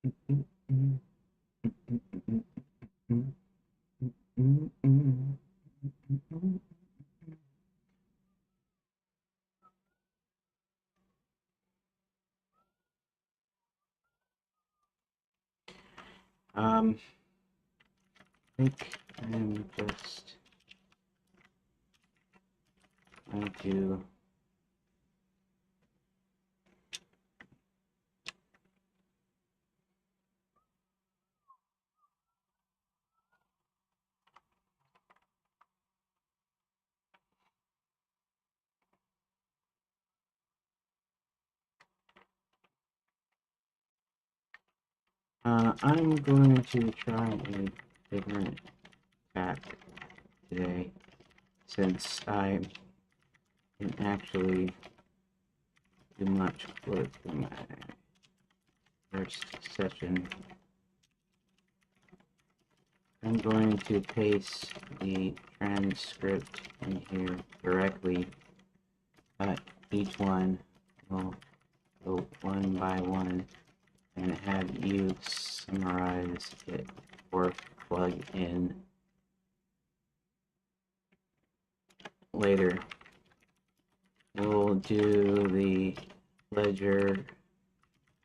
I think I'm just going to I'm going to try a different pack today, since I didn't actually do much work in my first session. I'm going to paste the transcript in here directly, but each one will go one by one and have you summarize it or plug in later. We'll do the ledger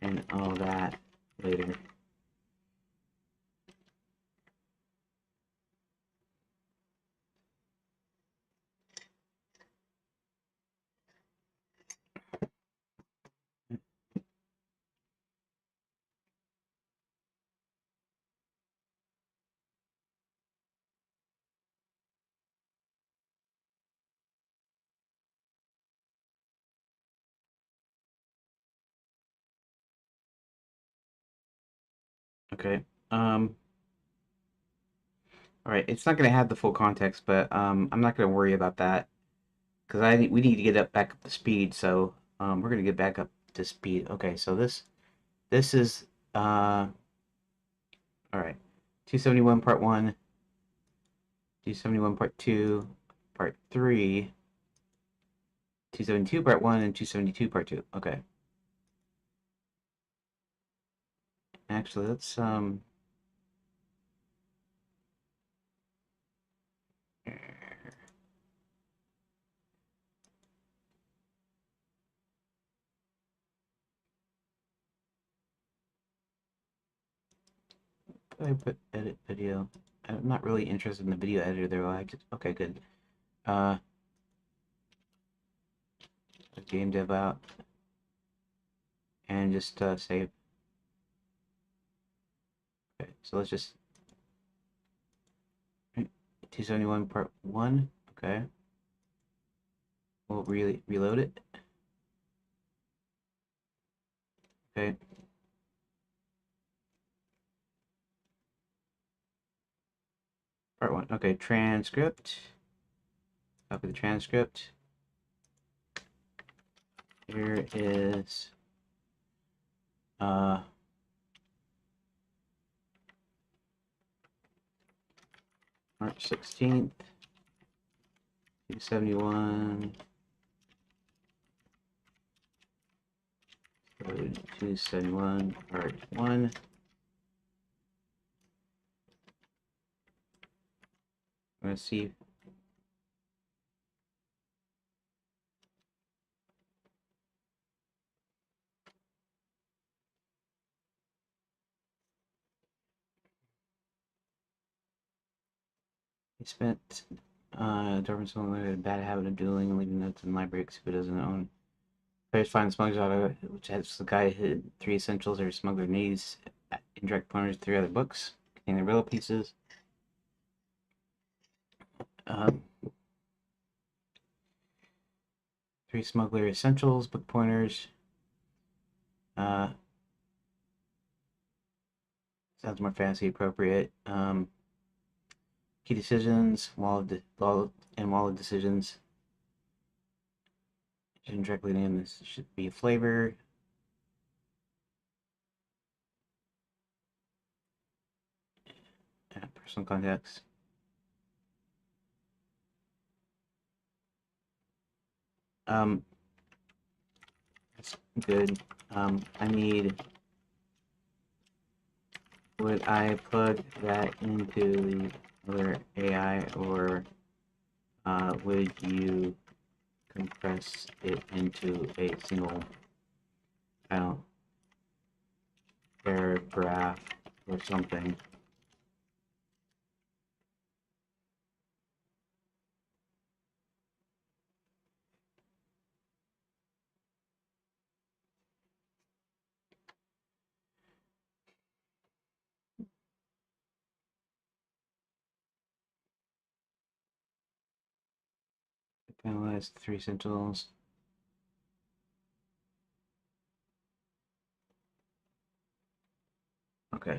and all that later. Okay. All right. It's not going to have the full context, but I'm not going to worry about that because we need to get up back up to speed. So we're going to get back up to speed. Okay. So this is all right. 271 part 1, 271 part 2, part 3, 272 part 1, and 272 part 2. Okay. Actually, let's I put edit video. I'm not really interested in the video editor though. Okay, good. Uh, Gamedev out and just save. Okay, so let's just 271 part 1. Okay, we'll really reload it. Okay. Part 1. Okay, transcript. Copy the transcript. Here is March 16th, 271, 271, part 1. I'm going to see. He spent Darwin someone with a bad habit of dueling and leaving notes in libraries who doesn't own. Players find Smuggler's Auto, which has the guy hid 3 essentials or smuggler needs, indirect pointers, 3 other books containing riddle pieces. 3 smuggler essentials, book pointers. Sounds more fantasy appropriate. Key decisions, wallet decisions. Shouldn't directly name this. Should be a flavor. Personal context. That's good. I need would I plug that into the other AI, or would you compress it into a single, I don't know, paragraph or something? Analyze 3 sentinels. Okay.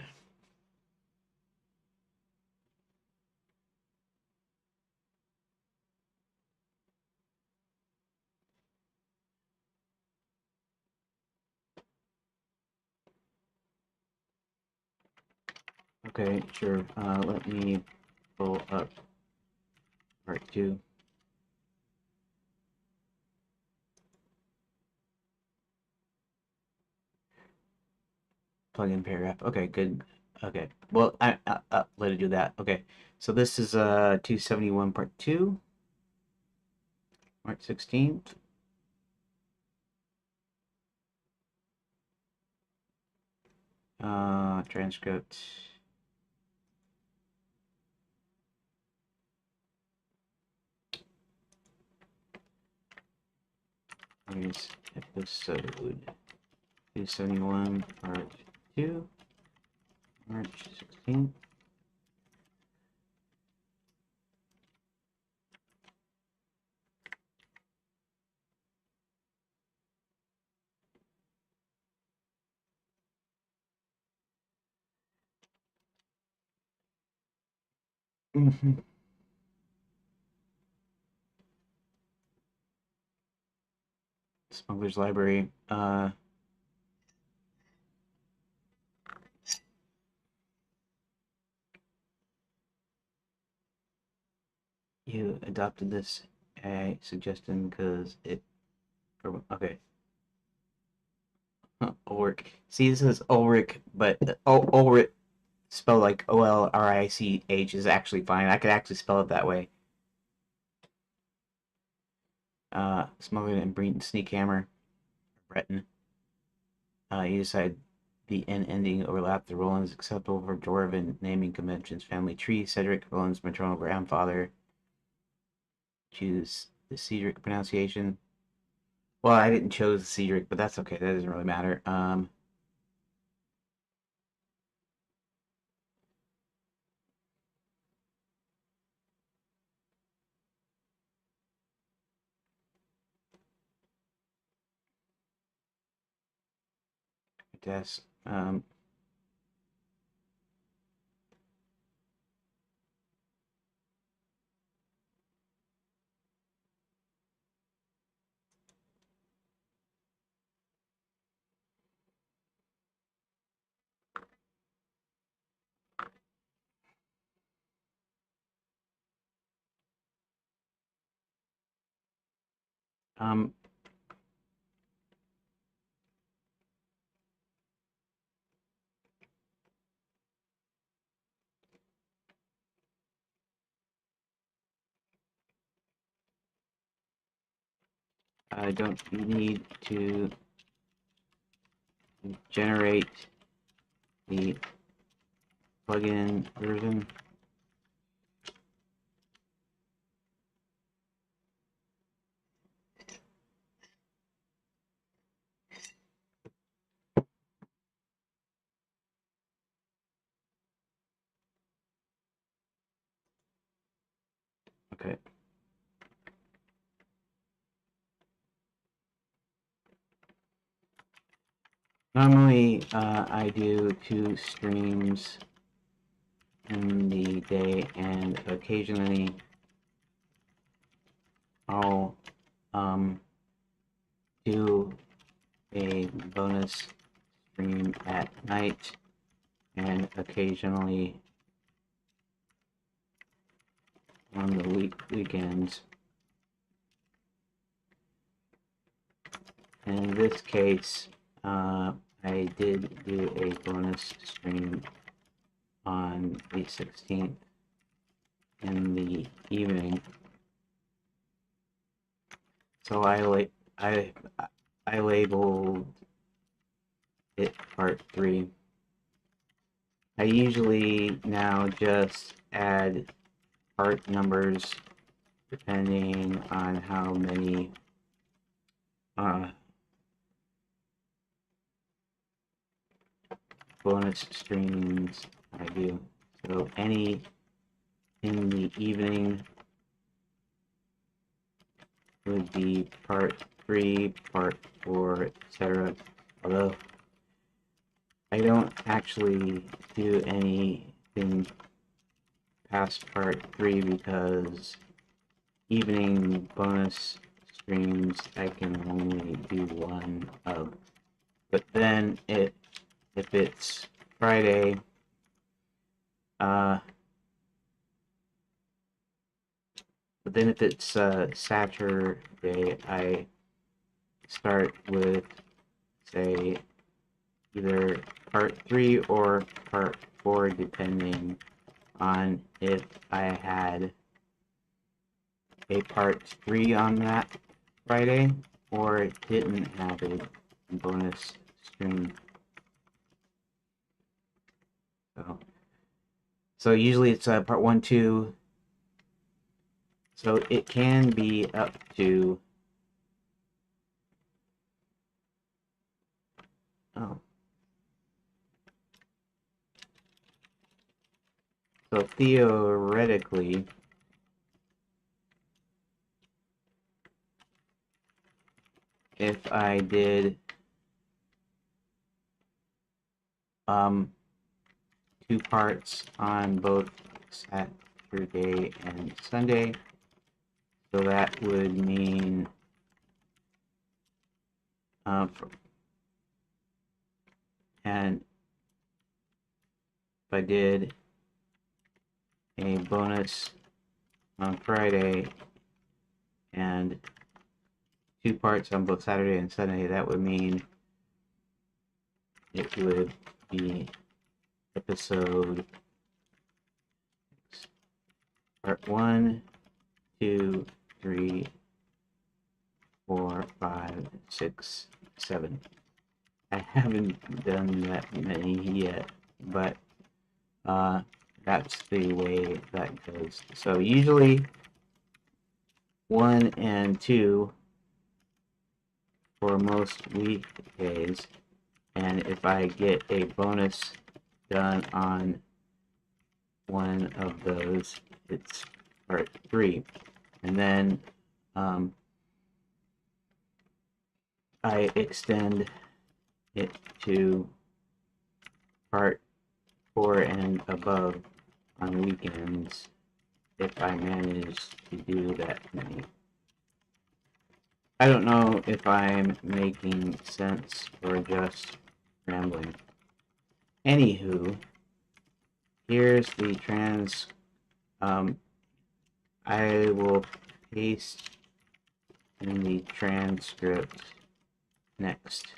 Okay, sure. Let me pull up part 2. Plug in paragraph. Okay, good. Okay. Well, I let it do that. Okay. So this is 271 part 2, March 16th. Transcript. Here's episode 271 part 2, March 16th. Smuggler's Library. You adopted this suggestion because it. Okay. Ulrich. See, this is Ulrich, but Ulrich spelled like Olrich is actually fine. I could actually spell it that way. Smuggler and Breton Sneakhammer. Breton. You decide the N ending overlap. The Roland's acceptable for Dwarven naming conventions. Family tree. Cedric, Roland's maternal grandfather. Choose the Cedric pronunciation. Well, I didn't choose the Cedric, but that's okay. That doesn't really matter. Test. Um, I don't need to generate the plugin version. Okay. Normally, I do 2 streams in the day, and occasionally I'll do a bonus stream at night, and occasionally on the weekends. In this case, I did do a bonus stream on the 16th in the evening. So I labeled it part 3. I usually now just add part numbers depending on how many bonus streams I do. So any in the evening would be part 3, part 4, etc. Although I don't actually do anything past part 3 because evening bonus streams I can only do one of. But then if it's Friday, but then if it's Saturday, I start with, say, either part 3 or part 4, depending on if I had a part 3 on that Friday or didn't have a bonus stream. So usually it's part 1, 2. So it can be up to so theoretically, if I did 2 parts on both Saturday and Sunday, so that would mean and if I did a bonus on Friday and 2 parts on both Saturday and Sunday, that would mean it would be episode part 1, 2, 3, 4, 5, 6, 7. I haven't done that many yet, but that's the way that goes. So usually 1 and 2 for most weekdays, and if I get a bonus done on one of those, it's part 3, and then I extend it to part 4 and above on weekends if I manage to do that many. I don't know if I'm making sense or just rambling. Anywho, here's the I will paste in the transcript next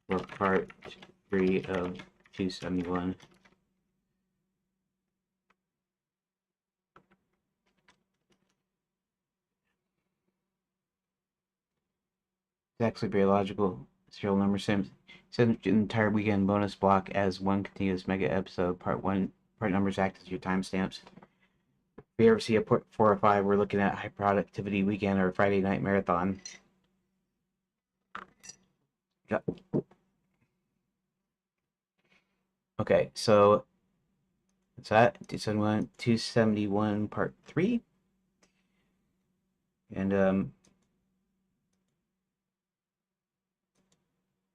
for part 3 of 271. It's actually very logical. Serial number sends an entire weekend bonus block as one continuous mega episode. Part numbers act as your timestamps. If we ever see a 4 or 5, we're looking at high productivity weekend or Friday night marathon. Yep. Okay, so that's that. 271 part 3. And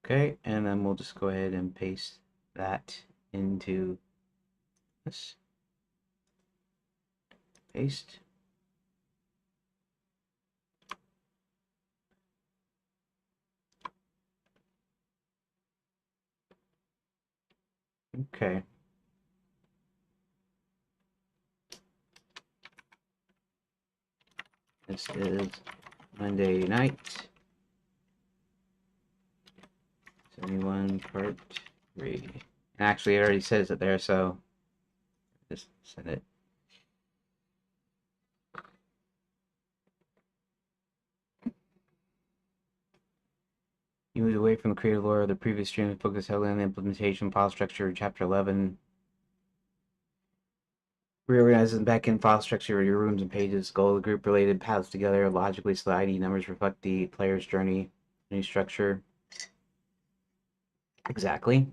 okay, and then we'll just go ahead and paste that into this. Paste. Okay. This is Monday night. 71 part 3. And actually, it already says it there, so Just send it. You moved away from the creative lore of the previous stream and focused heavily on the implementation, file structure, chapter 11. Reorganizes back-end file structure your rooms and pages. Goal of the group related paths together logically so the ID numbers reflect the player's journey. New structure. Exactly.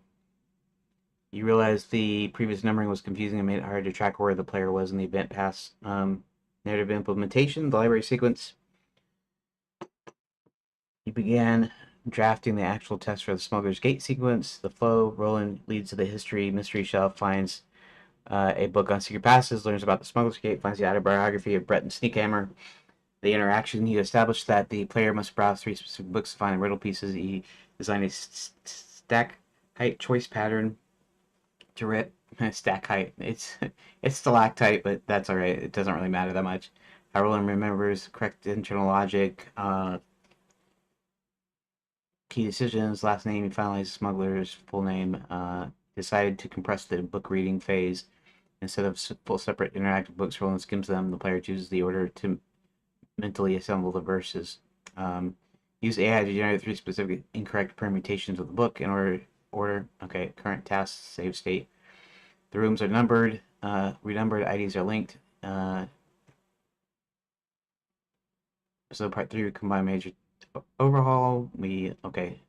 You realize the previous numbering was confusing and made it hard to track where the player was in the event pass. Narrative implementation, the library sequence. You began drafting the actual text for the Smuggler's Gate sequence. The flow, Roland leads to the history mystery shelf, finds a book on secret passes, learns about the Smuggler's Gate, finds the autobiography of Brett and Sneakhammer. The interaction, he established that the player must browse 3 specific books to find riddle pieces. He designed a stack height choice pattern to rip stack height. It's stalactite, but that's all right. It doesn't really matter that much. Roland remembers correct internal logic, key decisions, last name, he finalized smuggler's full name, decided to compress the book reading phase. Instead of full separate interactive books, Roland skims them. The player chooses the order to mentally assemble the verses. Use AI to generate 3 specific incorrect permutations of the book in order. Okay, current tasks, save state. The rooms are numbered, renumbered, IDs are linked. So part 3, we combine major overhaul. Okay.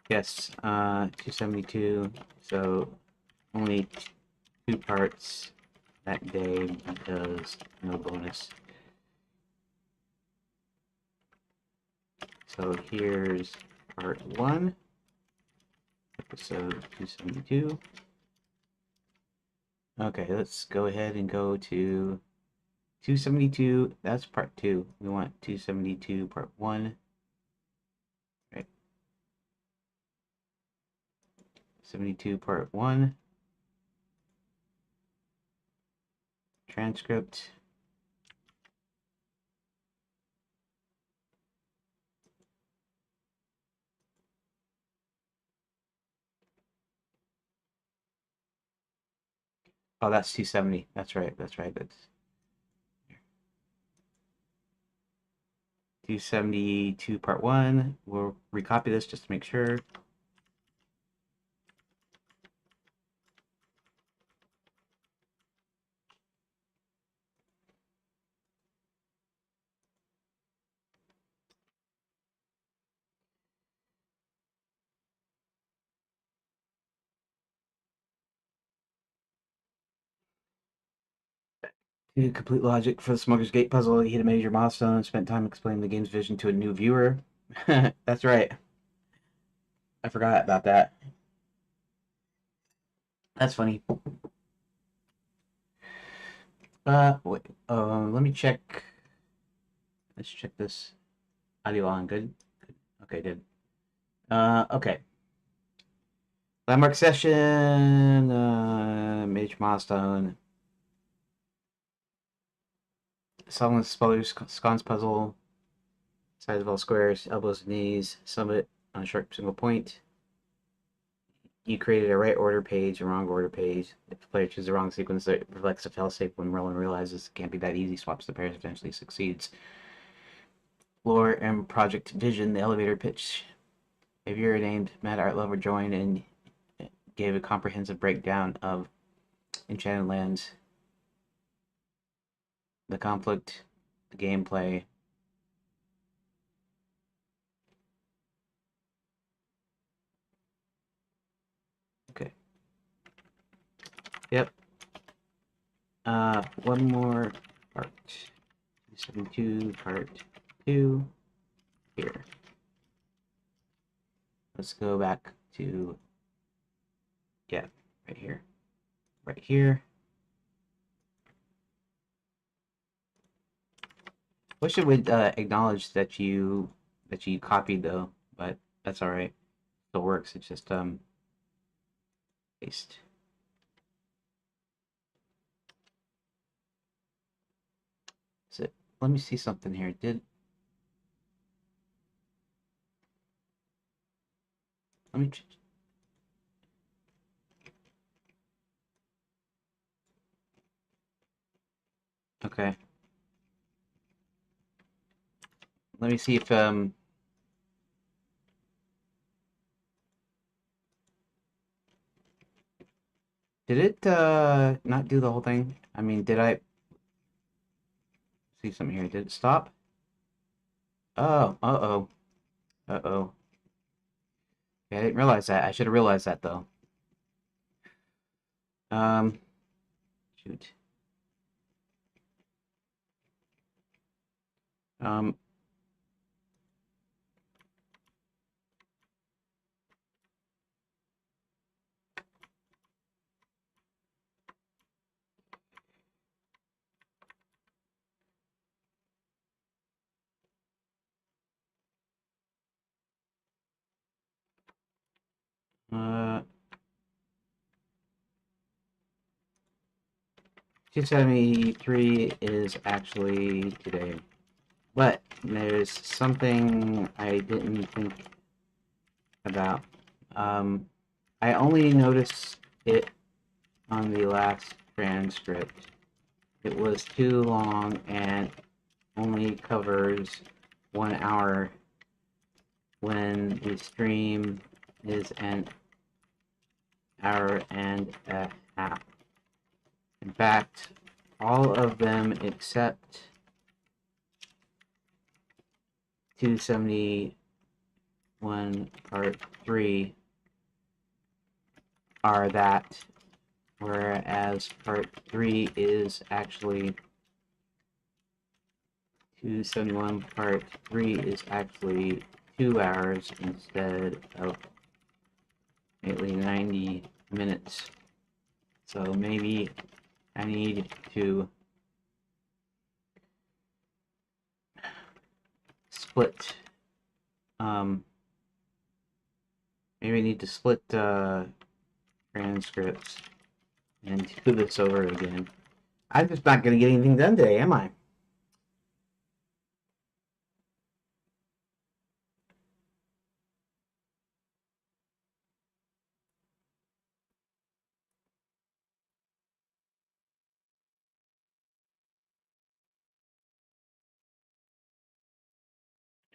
Yes, 272. So only 2 parts that day because no bonus. So here's part 1, episode 272. Okay, let's go ahead and go to 272. That's part 2. We want 272 part 1. Right. 72 part 1. Transcript. Oh, that's 270. That's right. That's 272 part 1. We'll recopy this just to make sure. To complete logic for the Smuggler's Gate puzzle, you hit a major milestone and spent time explaining the game's vision to a new viewer. That's right. I forgot about that. That's funny. Wait. Let me check. Let's check this. Audio on. Good. Okay, good. Okay. Landmark session. Major milestone. Solving the Speller's Sconce puzzle. Sides of all squares, elbows and knees. Summit on a sharp single point. You created a right order page, a wrong order page. If the player chooses the wrong sequence, it reflects a failsafe when Roland realizes it can't be that easy, swaps the pairs, eventually succeeds. Lore and Project Vision, the elevator pitch. A viewer named Mad Art Lover joined and gave a comprehensive breakdown of Enchanted Lands, the conflict, the gameplay. Okay. Yep. One more part. 72 part 2 here. Let's go back to, yeah, right here. Right here. Wish it would acknowledge that you copied though, but that's all right. Still works. It's just paste. So let me see something here. Let me. Okay. Let me see if did it not do the whole thing? I mean, did I see something here? Did it stop? Oh, uh-oh. Uh-oh. Okay, I didn't realize that. I should have realized that though. Shoot. Um uh 273 is actually today. But there's something I didn't think about. I only noticed it on the last transcript. It was too long and only covers 1 hour when the stream is an hour and a half. In fact, all of them except 271 part 3 are that, whereas part 3 is actually 271 part 3 is actually 2 hours instead of maybe 90 minutes. So maybe I need to split maybe I need to split transcripts and do this over again. I'm just not going to get anything done today, am I?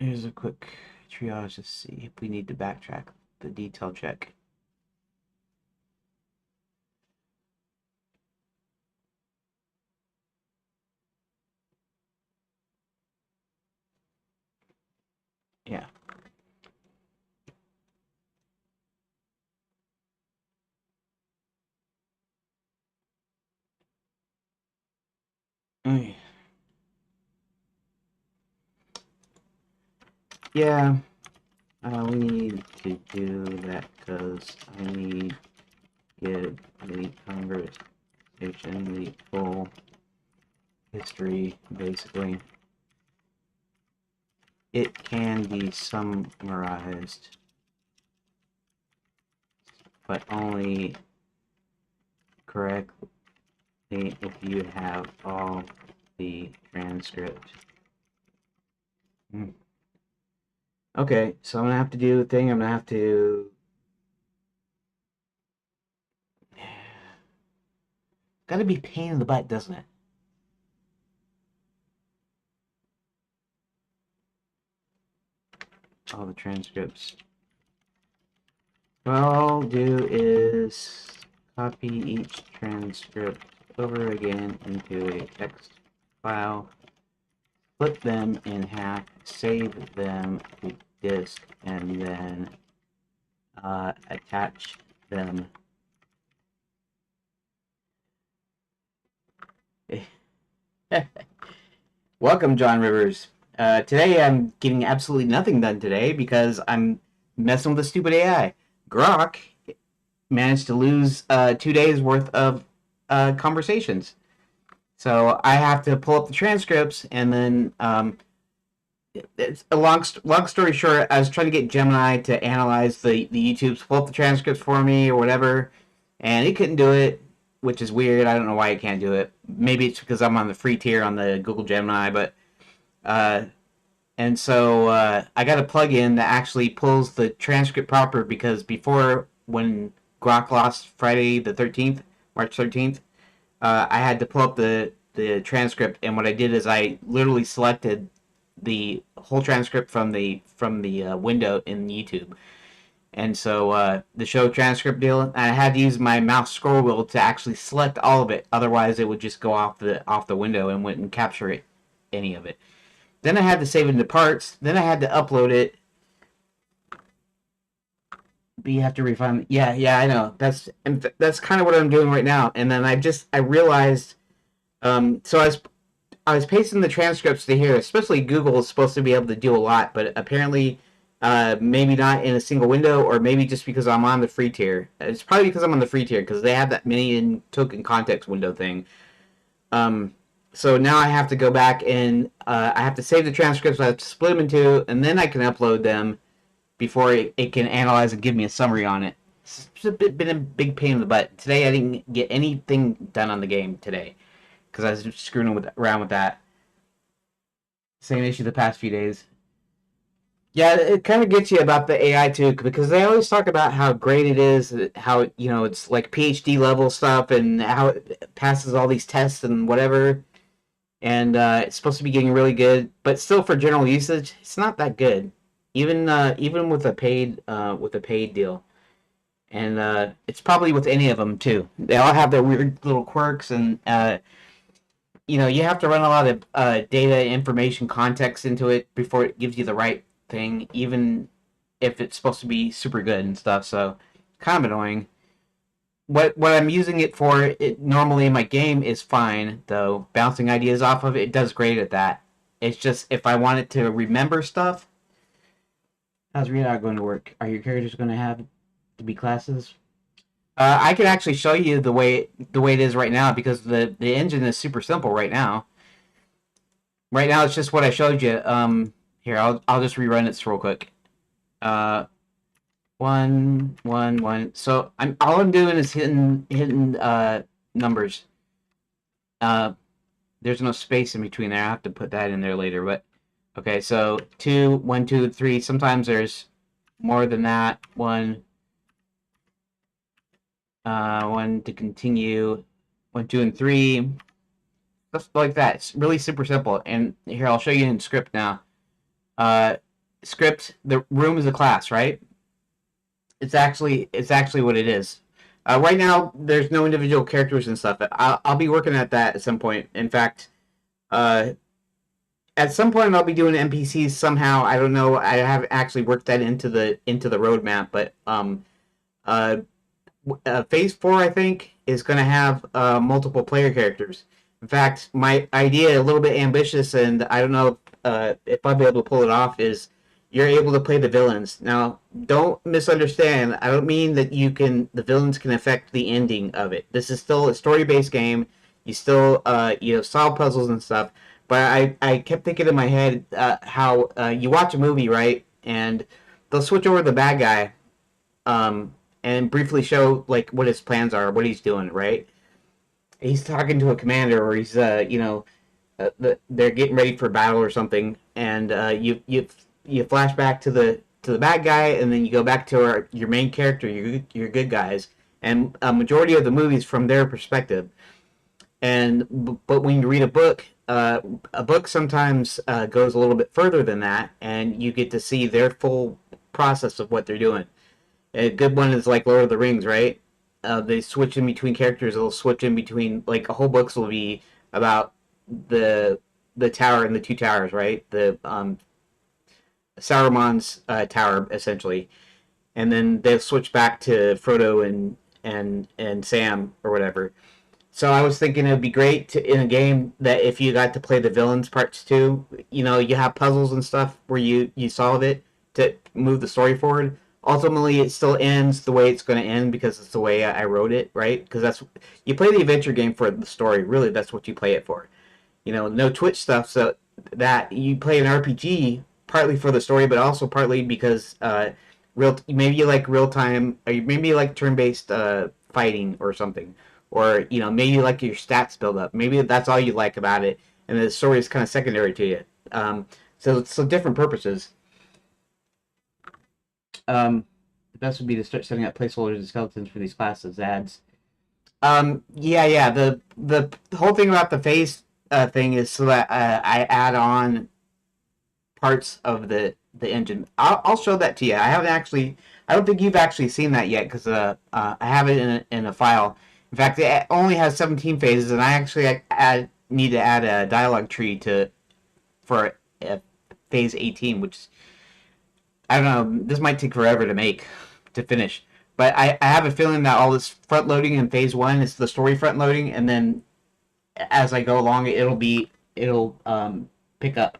Here's a quick triage to see if we need to backtrack the detail check. Yeah. Okay. Yeah, we need to do that because I need to get the conversation, the full history, basically. It can be summarized, but only correctly if you have all the transcript. Okay, so I'm gonna have to do a thing. I'm gonna have to. Gotta be pain in the butt, doesn't it? All the transcripts. What I'll do is copy each transcript over again into a text file, split them in half, save them to disk, and then attach them. Welcome, John Rivers. Today I'm getting absolutely nothing done today because I'm messing with the stupid AI. Grok managed to lose 2 days worth of conversations. So I have to pull up the transcripts and then it's a long story short. I was trying to get Gemini to analyze the YouTubes, pull up the transcripts for me or whatever, and it couldn't do it, which is weird. I don't know why it can't do it. Maybe it's because I'm on the free tier on the Google Gemini, but And so I got a plugin that actually pulls the transcript proper because before, when Grok lost Friday the 13th, March 13th, I had to pull up the transcript, and what I did is I literally selected the whole transcript from the window in YouTube. And so the show transcript deal, I had to use my mouse scroll wheel to actually select all of it. Otherwise, it would just go off the window and wouldn't capture it, any of it. Then I had to save it into parts. Then I had to upload it. But you have to refine. Yeah, yeah, I know. That's kind of what I'm doing right now. And then I realized. So I was pasting the transcripts to here. Especially Google is supposed to be able to do a lot, but apparently, maybe not in a single window, or maybe just because I'm on the free tier. It's probably because I'm on the free tier because they have that mini in token context window thing. Um, so now I have to go back and I have to save the transcripts. I have to split them in two, and then I can upload them before it can analyze and give me a summary on it. Been a big pain in the butt. Today I didn't get anything done on the game today because I was around with that. Same issue the past few days. Yeah, it kind of gets you about the AI too, because they always talk about how great it is, how it's like PhD level stuff, and how it passes all these tests and whatever. And it's supposed to be getting really good, but still for general usage, it's not that good. Even with a paid deal, and it's probably with any of them too. They all have their weird little quirks, and you have to run a lot of data, information, context into it before it gives you the right thing, even if it's supposed to be super good and stuff. So, kind of annoying. What I'm using it for, it normally in my game is fine though. Bouncing ideas off of it, it does great at that. It's just if I wanted to remember stuff. How's readout going to work? Are your characters going to have to be classes? I can actually show you the way it is right now because the engine is super simple right now. Right now, it's just what I showed you. Here, I'll just rerun it real quick. Uh, 1 1 1. So all I'm doing is hitting numbers. Uh, there's no space in between there. I have to put that in there later. But okay, so 2 1 2 3. Sometimes there's more than that. One to continue. 1 2 and 3. Stuff like that. It's really super simple. And here, I'll show you in script now. Script. The room is a class, right? It's actually what it is. Right now, there's no individual characters and stuff. I'll be working at that at some point. In fact, uh, at some point I'll be doing NPCs somehow. I don't know. I haven't actually worked that into the roadmap, but uh, Phase 4 I think is going to have multiple player characters. In fact, my idea, a little bit ambitious, and I don't know if I'll be able to pull it off, is you're able to play the villains. Now, don't misunderstand. I don't mean that the villains can affect the ending of it. This is still a story-based game. You still, solve puzzles and stuff. But I kept thinking in my head how you watch a movie, right? And they'll switch over to the bad guy, and briefly show like what his plans are, what he's doing, right? He's talking to a commander, or he's they're getting ready for battle or something, and you flash back to the bad guy, and then you go back to your main character, your good guys, and a majority of the movies from their perspective. And but when you read a book sometimes goes a little bit further than that, and you get to see their full process of what they're doing. A good one is like Lord of the Rings, right? They switch in between characters. They'll switch in between, like, a whole books will be about the the tower and the two towers, right? The Saruman's tower essentially, and then they'll switch back to Frodo and Sam or whatever. So I was thinking it would be great in a game that if you got to play the villains parts too, you have puzzles and stuff where you solve it to move the story forward. Ultimately, it still ends the way it's going to end because it's the way I wrote it, right? Because you play the adventure game for the story. Really, that's what you play it for. No Twitch stuff. So that you play an RPG partly for the story, but also partly because maybe you like real time, or maybe you like turn based fighting or something, or maybe you like your stats build up. Maybe that's all you like about it, and the story is kind of secondary to you. So different purposes. The best would be to start setting up placeholders and skeletons for these classes ads. Yeah. The whole thing about the phase thing is so that I add on parts of the engine. I'll show that to you. I haven't actually. I don't think you've actually seen that yet because I have it in a file. In fact, it only has 17 phases, and I actually need to add a dialogue tree for phase 18, which I don't know. This might take forever to finish. But I have a feeling that all this front loading in phase one is the story front loading, and then as I go along, it'll pick up.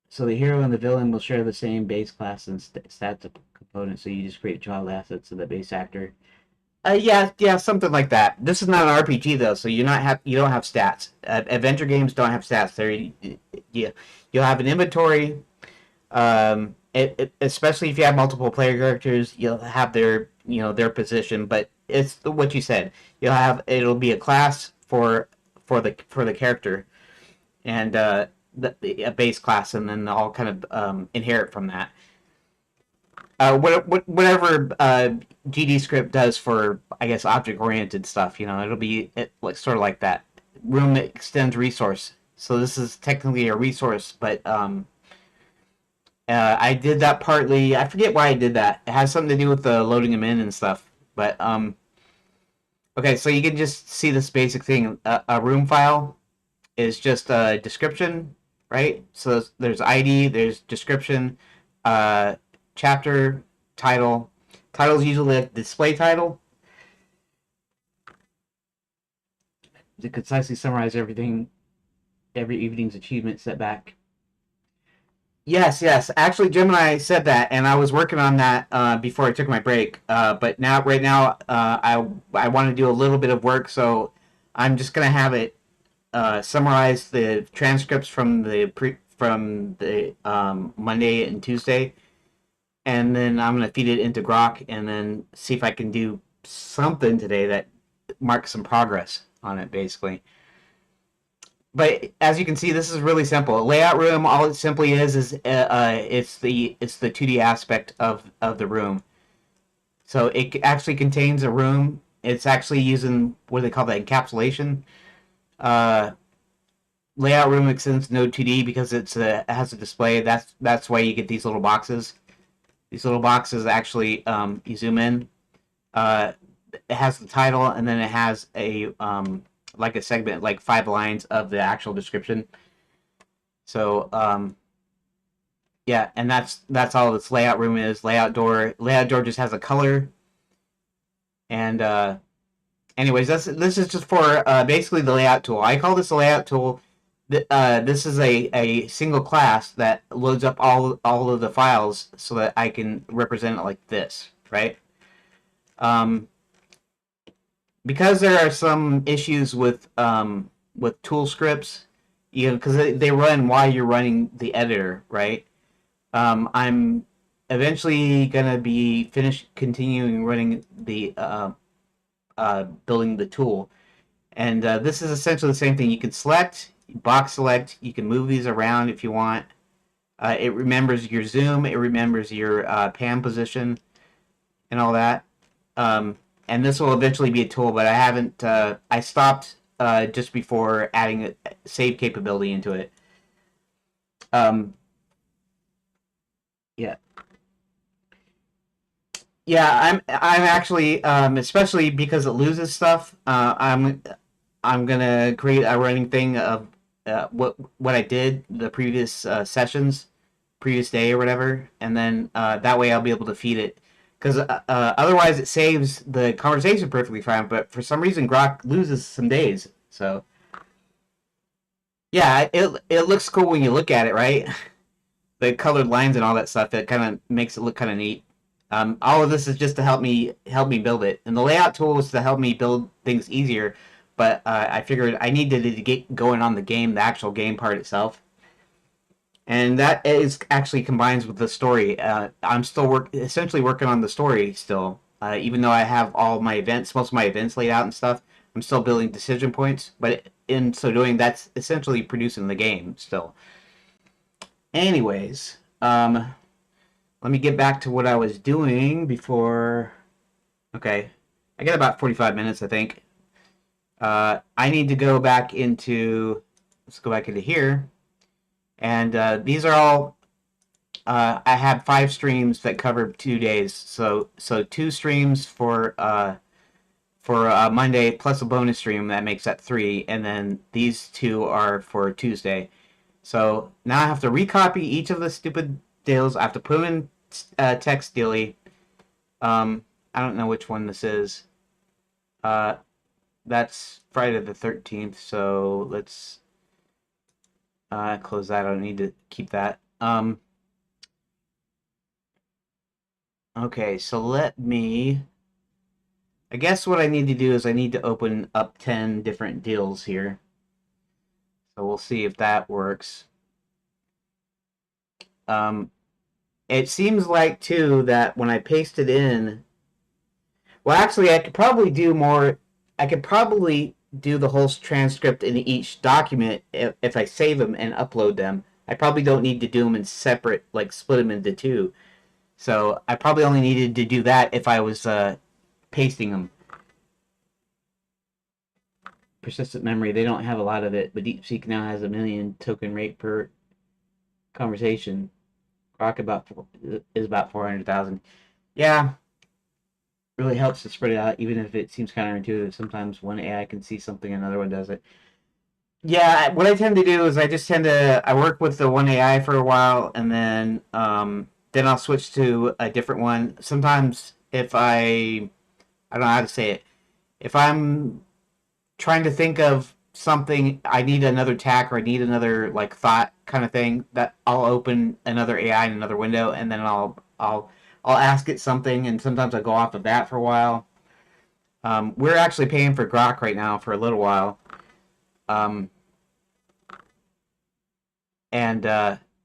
So the hero and the villain will share the same base class and stats component. So you just create child assets of the base actor. Yeah, something like that. This is not an RPG though, so you don't have stats. Adventure games don't have stats. You'll have an inventory. Especially if you have multiple player characters, you'll have their position. But it's what you said. It'll be a class for the character, and a base class, and then they'll all kind of inherit from that. Whatever GD script does for, I guess, object oriented stuff, it'll be like sort of like that. Room that extends resource. So this is technically a resource, but I did that partly. I forget why I did that. It has something to do with the loading them in and stuff. But okay, so you can just see this basic thing. A room file is just a description, right? So there's ID, there's description, chapter, title. Title's usually a display title. To concisely summarize every evening's achievement setback. Yes. Actually, Gemini said that, and I was working on that before I took my break. But right now, I want to do a little bit of work, so I'm just gonna have it summarize the transcripts from the Monday and Tuesday, and then I'm gonna feed it into Grok, and then see if I can do something today that marks some progress on it, basically. But as you can see, this is really simple. Layout room, all it simply is it's the 2D aspect of the room. So it actually contains a room. It's actually using what they call the encapsulation. Layout room extends no 2D because it has a display. That's why you get these little boxes. These little boxes actually you zoom in. It has the title, and then it has like a segment, like 5 lines of the actual description. So yeah, and that's all this layout room is. Layout door just has a color. And anyways, this is just for basically the layout tool. I call this a layout tool. This is a single class that loads up all of the files so that I can represent it like this, right? Because there are some issues with tool scripts, because they run while you're running the editor, right? I'm eventually gonna be continuing running the building the tool, and this is essentially the same thing. You can box select. You can move these around if you want. It remembers your zoom. It remembers your pan position, and all that. And this will eventually be a tool, but I haven't. I stopped just before adding a save capability into it. Yeah, I'm actually, especially because it loses stuff. I'm gonna create a running thing of what I did the previous sessions, previous day or whatever, and then that way I'll be able to feed it. Because otherwise it saves the conversation perfectly fine, but for some reason Grok loses some days. So yeah, it looks cool when you look at it, right? The colored lines and all that stuff. It kind of makes it look kind of neat. All of this is just to help me build it, and the layout tool is to help me build things easier. But I figured I needed to get going on the actual game part itself. And that is actually combines with the story. I'm still essentially working on the story still, even though I have all my events, most of my events laid out and stuff. I'm still building decision points, but in so doing, that's essentially producing the game still. Anyways, let me get back to what I was doing before. Okay, I got about 45 minutes, I think. I need to go back into. Let's go back into here, and these are all. I have 5 streams that cover 2 days, so 2 streams for Monday plus a bonus stream that makes that 3, and then these 2 are for Tuesday. So now I have to recopy each of the stupid deals. I have to put them in text daily. I don't know which one this is. That's Friday the 13th. So let's close that. I don't need to keep that. Okay, so let me. I guess what I need to do is I need to open up 10 different deals here. So we'll see if that works. It seems like, too, that when I paste it in... Well, actually, I could probably do more... I could probably do the whole transcript in each document if I save them and upload them. I probably don't need to do them in separate, like split them into 2. So I probably only needed to do that if I was pasting them. Persistent memory, they don't have a lot of it, but DeepSeek now has 1,000,000 token rate per conversation. Grok is about 400,000. Yeah, really helps to spread it out, even if it seems counterintuitive. Sometimes one AI can see something, another one doesn't. Yeah, what I tend to do is I work with the one AI for a while, and then I'll switch to a different one. Sometimes if I don't know how to say it, if I'm trying to think of something, I need another tack or I need another like thought kind of thing, that I'll open another AI in another window, and then I'll ask it something, and sometimes I go off of that for a while. We're actually paying for Grok right now for a little while, and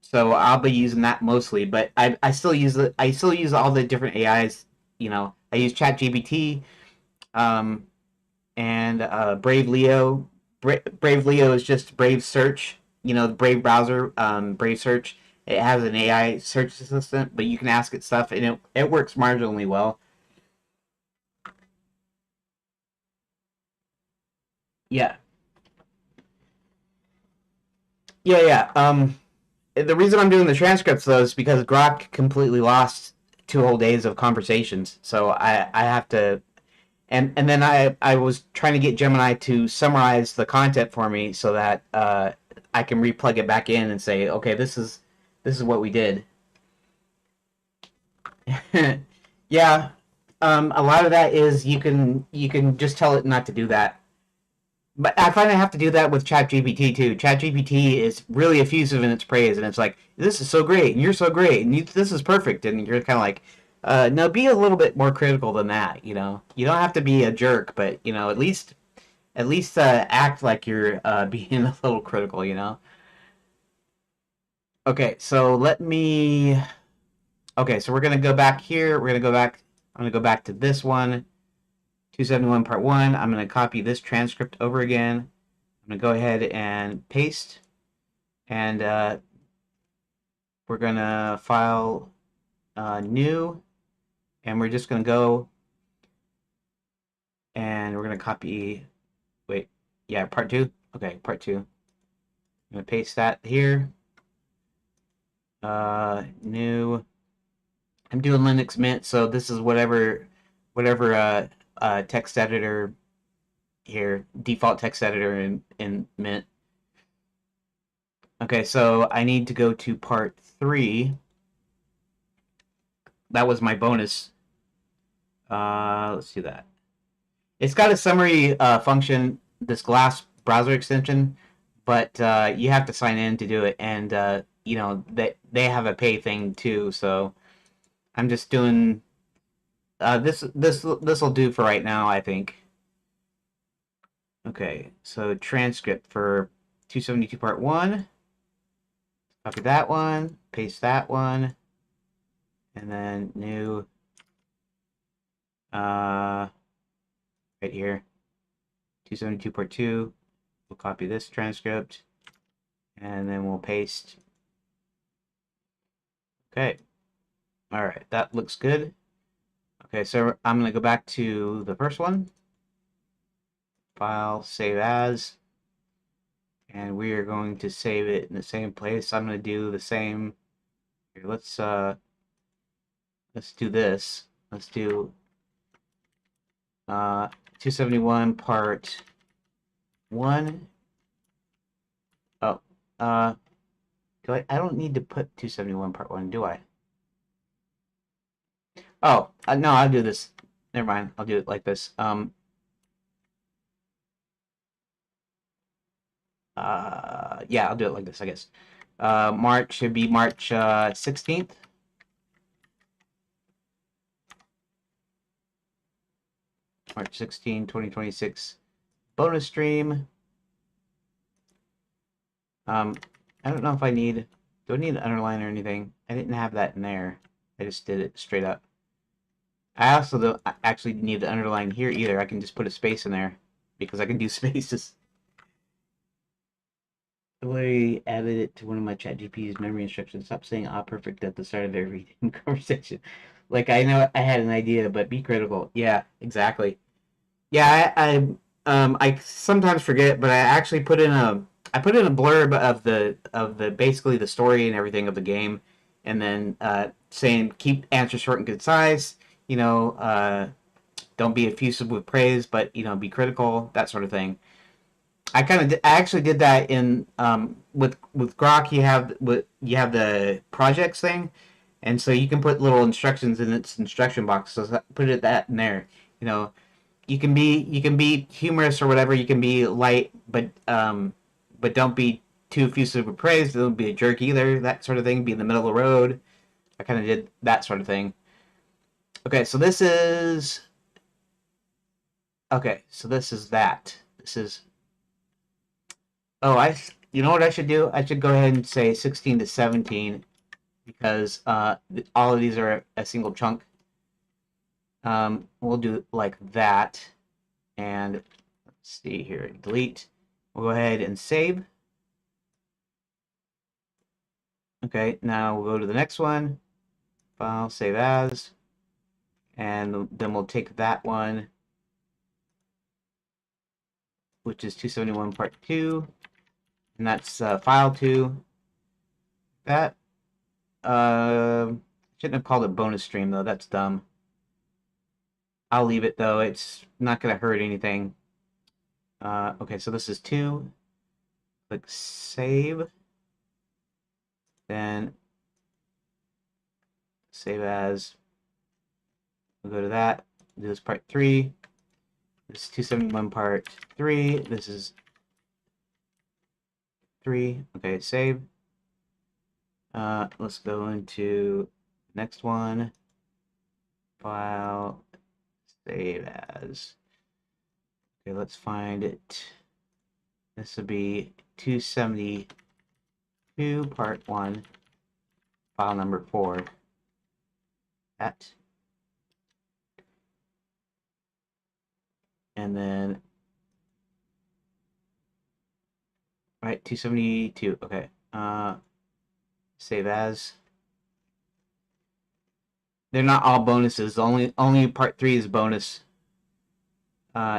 so I'll be using that mostly. But I still use all the different AIs. You know, I use ChatGPT, and Brave Leo. Brave Leo is just Brave Search. You know, the Brave browser, Brave Search. It has an AI search assistant, but you can ask it stuff, and it works marginally well. Yeah, yeah. The reason I'm doing the transcripts though is because Grok completely lost 2 whole days of conversations, so I have to. And then I was trying to get Gemini to summarize the content for me so that I can replug it back in and say, okay, this is what we did. Yeah, a lot of that is you can just tell it not to do that. But I find I have to do that with ChatGPT too. ChatGPT is really effusive in its praise, and it's like, this is so great, and you're so great, and this is perfect, and you're kind of like, no, be a little bit more critical than that. You know, you don't have to be a jerk, but you know, at least act like you're being a little critical. You know. Okay, so let me. Okay, so we're gonna go back here. We're gonna go back. I'm gonna go back to this one, 271 part 1. I'm gonna copy this transcript over again. I'm gonna go ahead and paste, and we're gonna file new, and we're just gonna go and we're gonna copy. Wait, yeah, part 2. Okay, part 2. I'm gonna paste that here. New. I'm doing Linux Mint, so this is whatever text editor here, default text editor in Mint. Okay, so I need to go to part 3. That was my bonus. Let's do that. It's got a summary function, this Glass browser extension, but you have to sign in to do it, and you know they have a pay thing too. So I'm just doing this will do for right now, I think. Okay, so transcript for 272 part 1. Copy that one, paste that one, and then new right here, 272 part 2. We'll copy this transcript, and then we'll paste. Okay. All right, that looks good. Okay, so I'm going to go back to the first one. File, save as. And we are going to save it in the same place. I'm going to do the same. Here, let's do this. Let's do 271 part 1. Oh, I don't need to put 271 part 1, do I? Oh, no, I'll do this. Never mind. I'll do it like this. Yeah, I'll do it like this, I guess. March should be March 16th. March 16, 2026. Bonus stream. I don't know if I need... Do I need an underline or anything? I didn't have that in there. I just did it straight up. I also don't actually need the underline here either. I can just put a space in there because I can do spaces. I added it to one of my ChatGPT's memory instructions. Stop saying "ah, perfect" at the start of every conversation. Like, I know I had an idea, but be critical. Yeah, exactly. Yeah, I sometimes forget, but I actually put in a blurb of the basically the story and everything of the game, and then saying keep answers short and concise. You know, don't be effusive with praise, but be critical, that sort of thing. I actually did that in with Grok. You have the projects thing, and so you can put little instructions in its instruction box. So put that in there. You know, you can be humorous or whatever. You can be light, but don't be too effusive with praise. Don't be a jerk either. That sort of thing. Be in the middle of the road. I kind of did that sort of thing. Okay, so this is that. This is you know what I should do? I should go ahead and say 16 to 17 because all of these are a single chunk. We'll do it like that, and let's see here. Delete. We'll go ahead and save. Okay, now we'll go to the next one. File, save as, and then we'll take that one, which is 271 part 2, and that's file 2. That shouldn't have called it bonus stream though. That's dumb. I'll leave it though. It's not gonna hurt anything. Okay, so this is 2. Click save. Then save as. We'll go to that. Do this part 3. This is 271 part 3. This is 3. Okay, save. Let's go into next one. File, save as. Okay, let's find it. This will be 272 part 1, file number 4. That. And then, right, 272. Okay. Save as. They're not all bonuses. Only part 3 is bonus.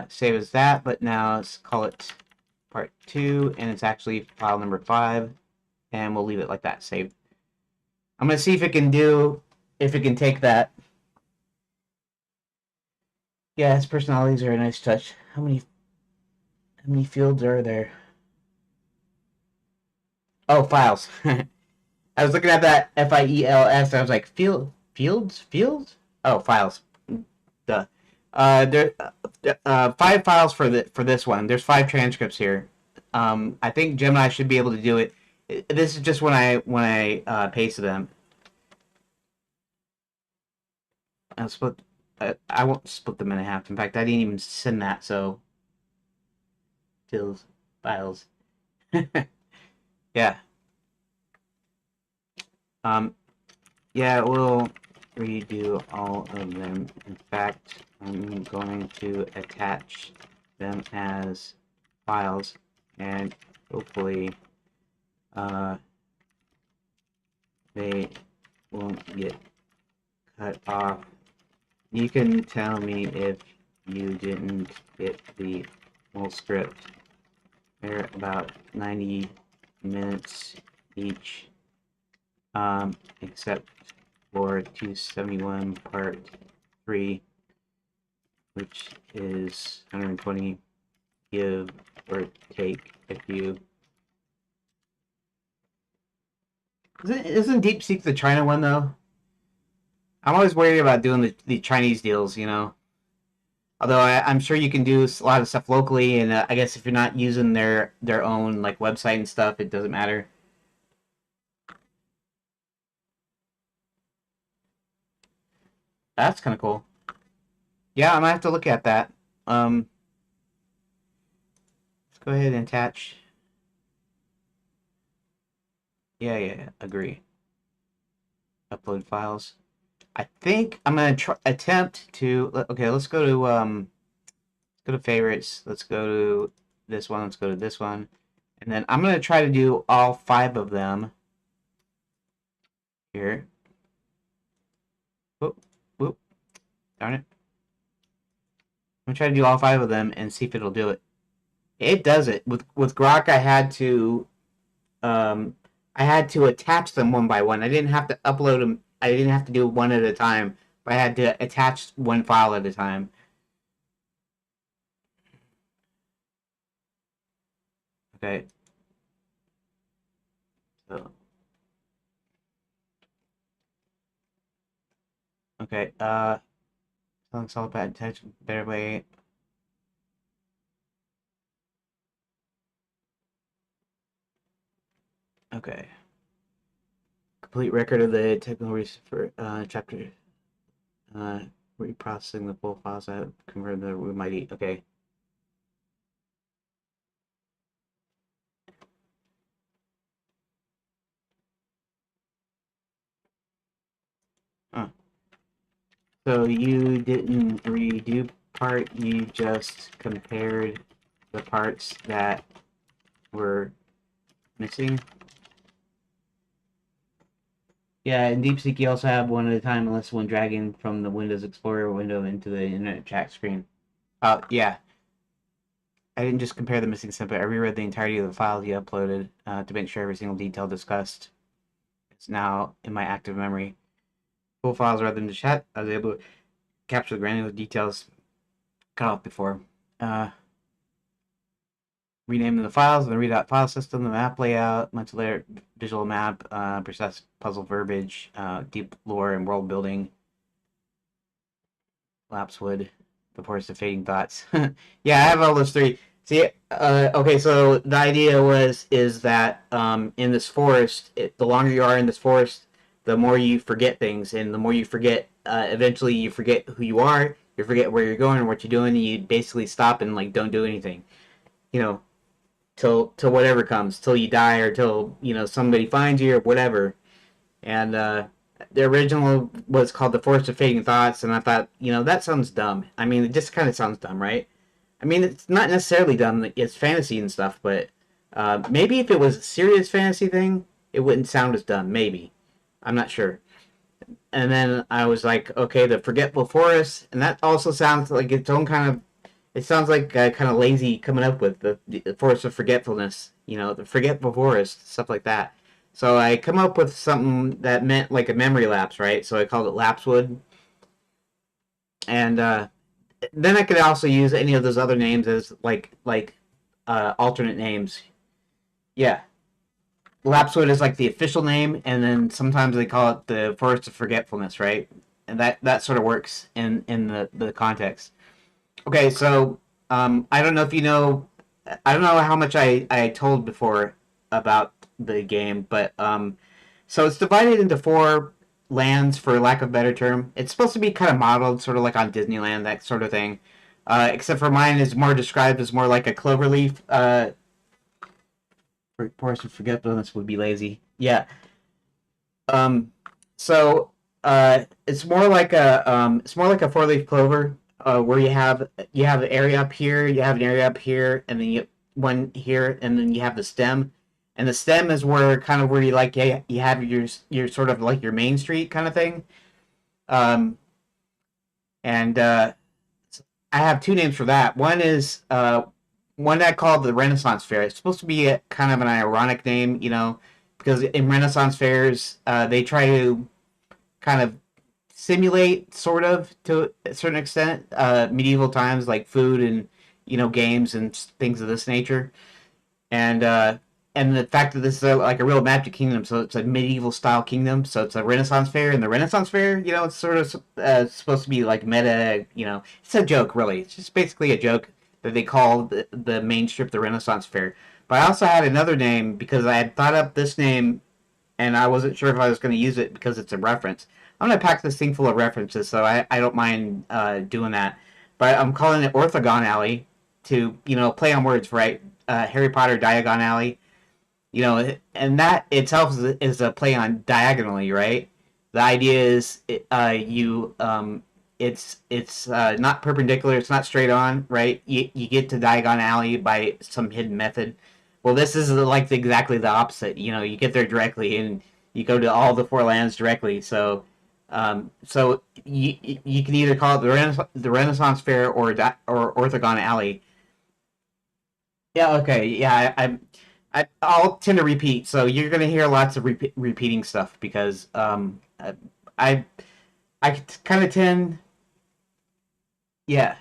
Save as that, but now let's call it part 2, and it's actually file number 5, and we'll leave it like that. Save. I'm gonna see if it can take that. Yeah, its personalities are a nice touch. How many fields are there? Oh, files. I was looking at that FIELS. I was like, fields? Oh, files. Duh. There, 5 files for this one. There's 5 transcripts here. I think Gemini should be able to do it. This is just when I pasted them. I won't split them in half. In fact, I didn't even send that. So, files. Yeah. Yeah, we'll redo all of them. In fact, I'm going to attach them as files. and hopefully they won't get cut off. You can tell me if you didn't get the whole script. They're about 90 minutes each, except for 271 part 3, which is 120 give or take if you... Isn't DeepSeek the China one, though? I'm always worried about doing the Chinese deals, you know? Although I'm sure you can do a lot of stuff locally, and I guess if you're not using their own like website and stuff, it doesn't matter. That's kind of cool. Yeah, I might have to look at that. Let's go ahead and attach. Yeah, agree. Upload files. I think I'm gonna attempt to. Okay, let's go to favorites. Let's go to this one. Let's go to this one, and then I'm gonna try to do all 5 of them here. Whoop, whoop. Darn it. I'm gonna try to do all 5 of them and see if it'll do it. It does it. With Grok, I had to attach them one by one. I didn't have to upload them. I didn't have to do one at a time. But I had to attach one file at a time. Okay. So. Okay. Selling solid pad attach better way. Okay. Complete record of the technical research for chapter. Reprocessing the full files out, convert the mighty. Okay. Huh. So you didn't redo part, you just compared the parts that were missing. Yeah, in DeepSeek you also have one at a time unless one dragging from the Windows Explorer window into the internet chat screen. Yeah. I didn't just compare the missing snippet. I reread the entirety of the files you uploaded to make sure every single detail discussed is now in my active memory. Full files rather than the chat. I was able to capture the granular details cut off before. Renaming the files, the readout file system, the map layout, multi-layer visual map, precise puzzle verbiage, deep lore and world building, lapsewood, the forest of fading thoughts. Yeah, I have all those 3. See, okay, so the idea is that in this forest, the longer you are in this forest, the more you forget things, and the more you forget, eventually you forget who you are, you forget where you're going and what you're doing, and you basically stop and like don't do anything, you know, till whatever comes, till you die or till somebody finds you or whatever. And the original was called The Forest of Fading Thoughts, and I thought, that sounds dumb. I mean, it just kind of sounds dumb, right? I mean, it's not necessarily dumb. It's fantasy and stuff, but maybe if it was a serious fantasy thing, it wouldn't sound as dumb. Maybe. I'm not sure. And then I was like, okay, The Forgetful Forest, and that also sounds like its own kind of... It sounds like kind of lazy coming up with the Forest of Forgetfulness. The Forgetful Forest, stuff like that. So I come up with something that meant like a memory lapse, right? So I called it Lapsewood. And then I could also use any of those other names as like alternate names. Yeah. Lapsewood is like the official name, and then sometimes they call it the Forest of Forgetfulness, right? And that sort of works in the context. Okay, so I don't know if you know... I don't know how much I told before about the game, but so it's divided into 4 lands, for lack of a better term. It's supposed to be kind of modeled sort of like on Disneyland, that sort of thing. Except for mine is more described as more like a cloverleaf. Forest of Forgetfulness would be lazy. Yeah. So it's more like a 4-leaf clover, where you have an area up here, you have an area up here, and then one here, and then you have the stem, and the stem is where kind of where you like you have your sort of like your main street kind of thing. Um, and I have two names for that. One is one I call the Renaissance Fair. It's supposed to be a, kind of an ironic name, you know, because in Renaissance fairs they try to kind of simulate, sort of, to a certain extent, medieval times, like food and games and things of this nature. And the fact that this is like a real Magic Kingdom, so it's a medieval style kingdom, so it's a Renaissance fair, and the Renaissance fair, it's sort of supposed to be like meta, it's a joke, really. It's just basically a joke that they call the main strip the Renaissance fair. But I also had another name because I had thought up this name and I wasn't sure if I was going to use it because it's a reference. I'm going to pack this thing full of references, so I don't mind doing that. But I'm calling it Orthogon Alley to, play on words, right? Harry Potter Diagon Alley, and that itself is a play on diagonally, right? The idea is it's not perpendicular, it's not straight on, right? You get to Diagon Alley by some hidden method. Well, this is like exactly the opposite. You get there directly and you go to all the four lands directly. So you can either call it the Renaissance Fair or Orthogon Alley. Yeah. Okay. Yeah. I'll tend to repeat. So you're gonna hear lots of repeating stuff because I I kind of tend, yeah,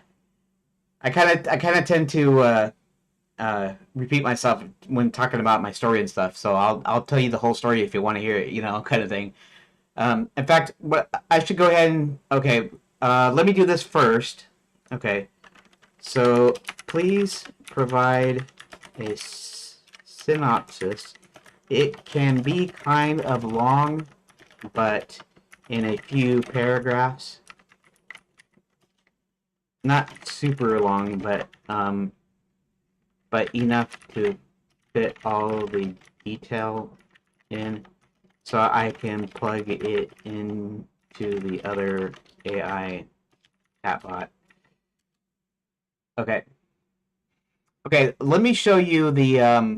I kind of tend to repeat myself when talking about my story and stuff. So I'll tell you the whole story if you want to hear it, kind of thing. In fact, what I should go ahead and okay, let me do this first. Okay, so please provide a synopsis. It can be kind of long, but in a few paragraphs. Not super long, but enough to fit all the detail in, so I can plug it into the other AI chatbot. Okay. Okay, let me show you the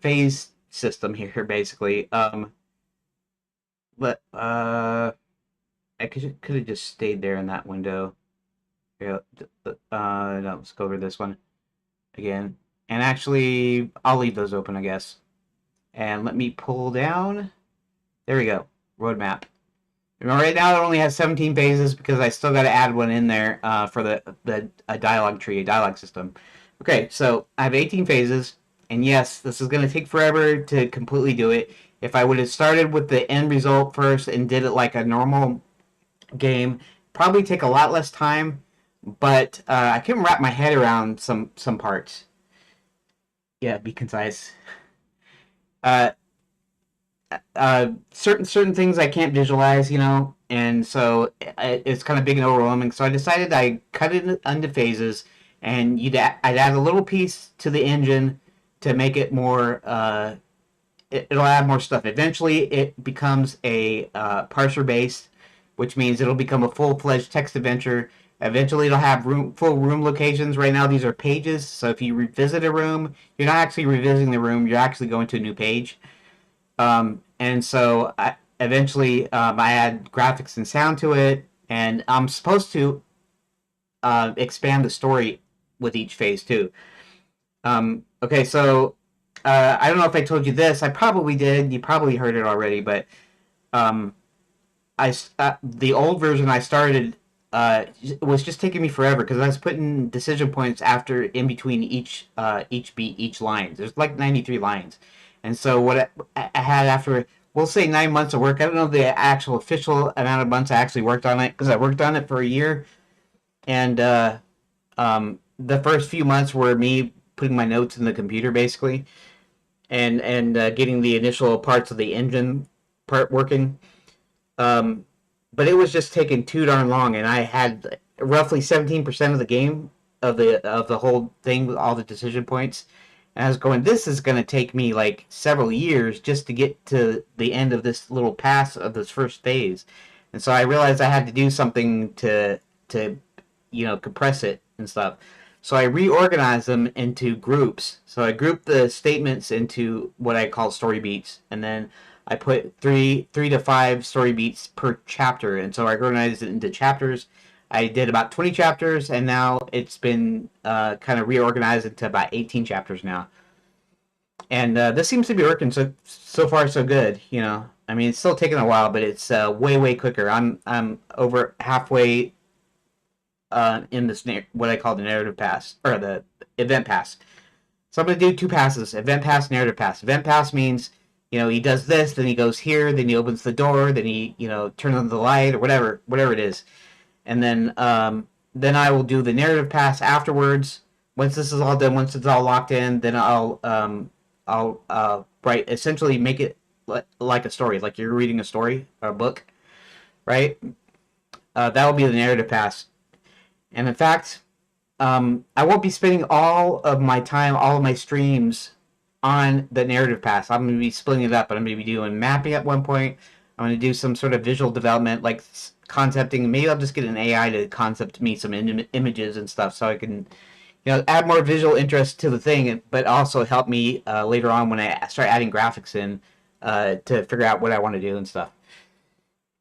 phase system here basically. But I could have just stayed there in that window. Yeah, no, let's go over this one again. And actually, I'll leave those open, I guess. And let me pull down. There we go. Roadmap. Remember, right now it only has 17 phases because I still got to add one in there for the a dialogue tree, a dialogue system. Okay, so I have 18 phases, and yes, this is going to take forever to completely do it. If I would have started with the end result first and did it like a normal game, probably take a lot less time, but I couldn't wrap my head around some parts. Yeah, be concise. Uh, certain things I can't visualize, and so it's kind of big and overwhelming. So I decided I cut it into phases, and I'd add a little piece to the engine to make it more. It'll add more stuff. Eventually, it becomes a parser based, which means it'll become a full fledged text adventure. Eventually, it'll have full room locations. Right now, these are pages. So if you revisit a room, you're not actually revisiting the room. You're actually going to a new page. And so eventually I add graphics and sound to it, and I'm supposed to expand the story with each phase too. Okay, so I don't know if I told you this. I probably did. You probably heard it already, but um, the old version I started was just taking me forever because I was putting decision points after in between each beat, each line. There's like 93 lines, and so what I had after, we'll say, 9 months of work. I don't know the actual official amount of months I actually worked on it because I worked on it for a year, and the first few months were me putting my notes in the computer basically, and getting the initial parts of the engine part working. Um, but it was just taking too darn long, and I had roughly 17% of the game of the whole thing with all the decision points. And I was going, this is going to take me like several years just to get to the end of this little pass of this first phase. And so I realized I had to do something to compress it and stuff. So I reorganize them into groups. So I group the statements into what I call story beats, and then I put three to five story beats per chapter, and so I organized it into chapters. I did about 20 chapters, and now it's been kind of reorganized into about 18 chapters now. And this seems to be working so far so good. You know, I mean, it's still taking a while, but it's way quicker. I'm over halfway in this what I call the narrative pass or the event pass. So I'm going to do two passes: event pass, narrative pass. Event pass means, you know, he does this, then he goes here, then he opens the door, then he, you know, turns on the light or whatever it is, and then I will do the narrative pass afterwards. Once this is all done, once it's all locked in, then I'll write, essentially make it like a story, like you're reading a story or a book, right? That will be the narrative pass. And in fact, I won't be spending all of my time, all of my streams on the narrative pass. I'm going to be splitting it up, but I'm going to be doing mapping at one point. I'm going to do some sort of visual development, like concepting. Maybe I'll just get an AI to concept me some images and stuff, so I can, you know, add more visual interest to the thing, but also help me later on when I start adding graphics in to figure out what I want to do and stuff.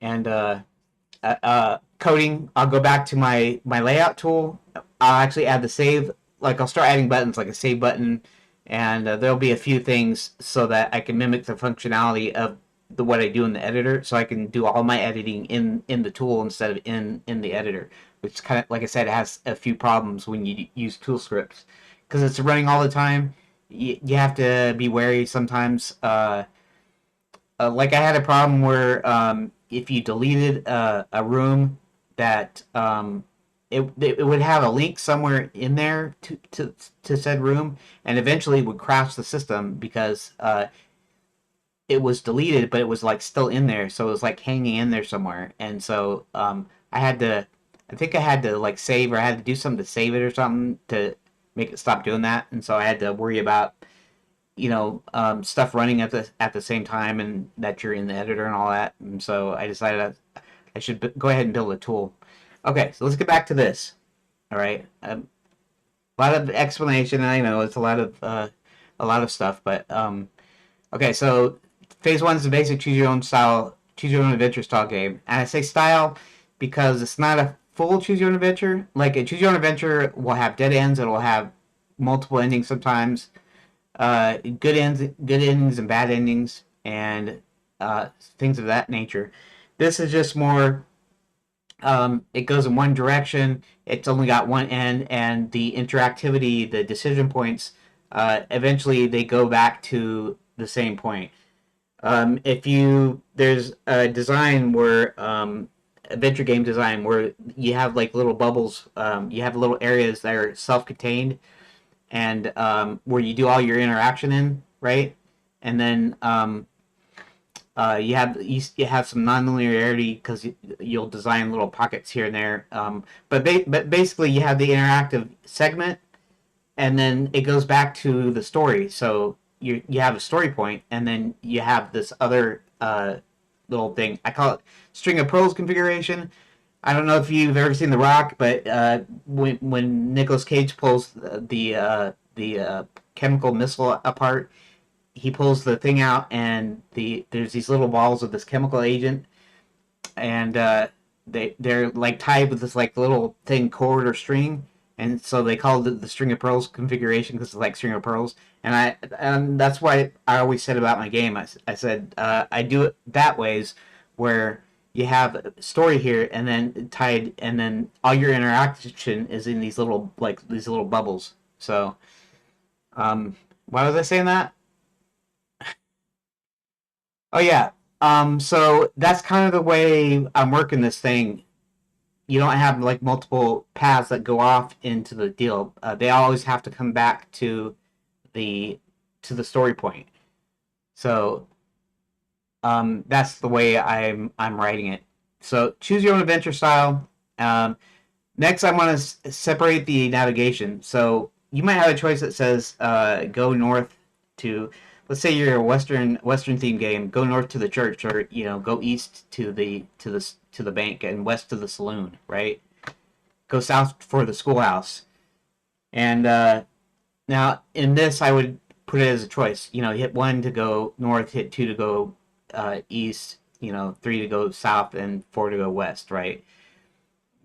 And coding, I'll go back to my layout tool. I'll actually add the save, like I'll start adding buttons like a save button, and there'll be a few things so that I can mimic the functionality of what I do in the editor, so I can do all my editing in the tool instead of in the editor, which kind of, like I said, has a few problems when you use tool scripts because it's running all the time. You have to be wary sometimes. Like I had a problem where if you deleted a room, that it would have a link somewhere in there to said room, and eventually it would crash the system because it was deleted, but it was like still in there, so it was like hanging in there somewhere. And so I think I had to like save, or I had to do something to save it or something to make it stop doing that. And so I had to worry about, you know, stuff running at the same time, and that you're in the editor and all that. And so I decided I should go ahead and build a tool. Okay, so let's get back to this. All right, a lot of explanation. I know it's a lot of stuff, but okay. So phase one is the basic choose your own style, choose your own adventure style game, and I say style because it's not a full choose your own adventure. Like a choose your own adventure will have dead ends. It will have multiple endings sometimes, good endings and bad endings, and things of that nature. This is just more. It goes in one direction. It's only got one end, and the interactivity, the decision points, eventually they go back to the same point. If you there's a design where adventure game design where you have like little bubbles, you have little areas that are self-contained, and where you do all your interaction in, right? And then you have some nonlinearity because you'll design little pockets here and there. But basically, you have the interactive segment, and then it goes back to the story. So you have a story point, and then you have this other little thing. I call it string of pearls configuration. I don't know if you've ever seen The Rock, but when Nicolas Cage pulls the chemical missile apart, he pulls the thing out, and there's these little balls of this chemical agent, and they're like tied with this like little thin cord or string, and so they call it the string of pearls configuration because it's like string of pearls. And that's why I always said about my game. I said I do it that ways where you have a story here and then tied, and then all your interaction is in these little bubbles. So why was I saying that? Oh yeah. So that's kind of the way I'm working this thing. You don't have like multiple paths that go off into the deal. They always have to come back the the story point. So that's the way I'm writing it. So choose your own adventure style. Um, Next, I want to separate the navigation. So you might have a choice that says go north to, let's say you're a Western themed game, go north to the church, or you know, go east to the bank and west to the saloon, right? Go south for the schoolhouse. And now in this, I would put it as a choice. You know, hit 1 to go north, hit 2 to go east, you know, 3 to go south, and 4 to go west, right?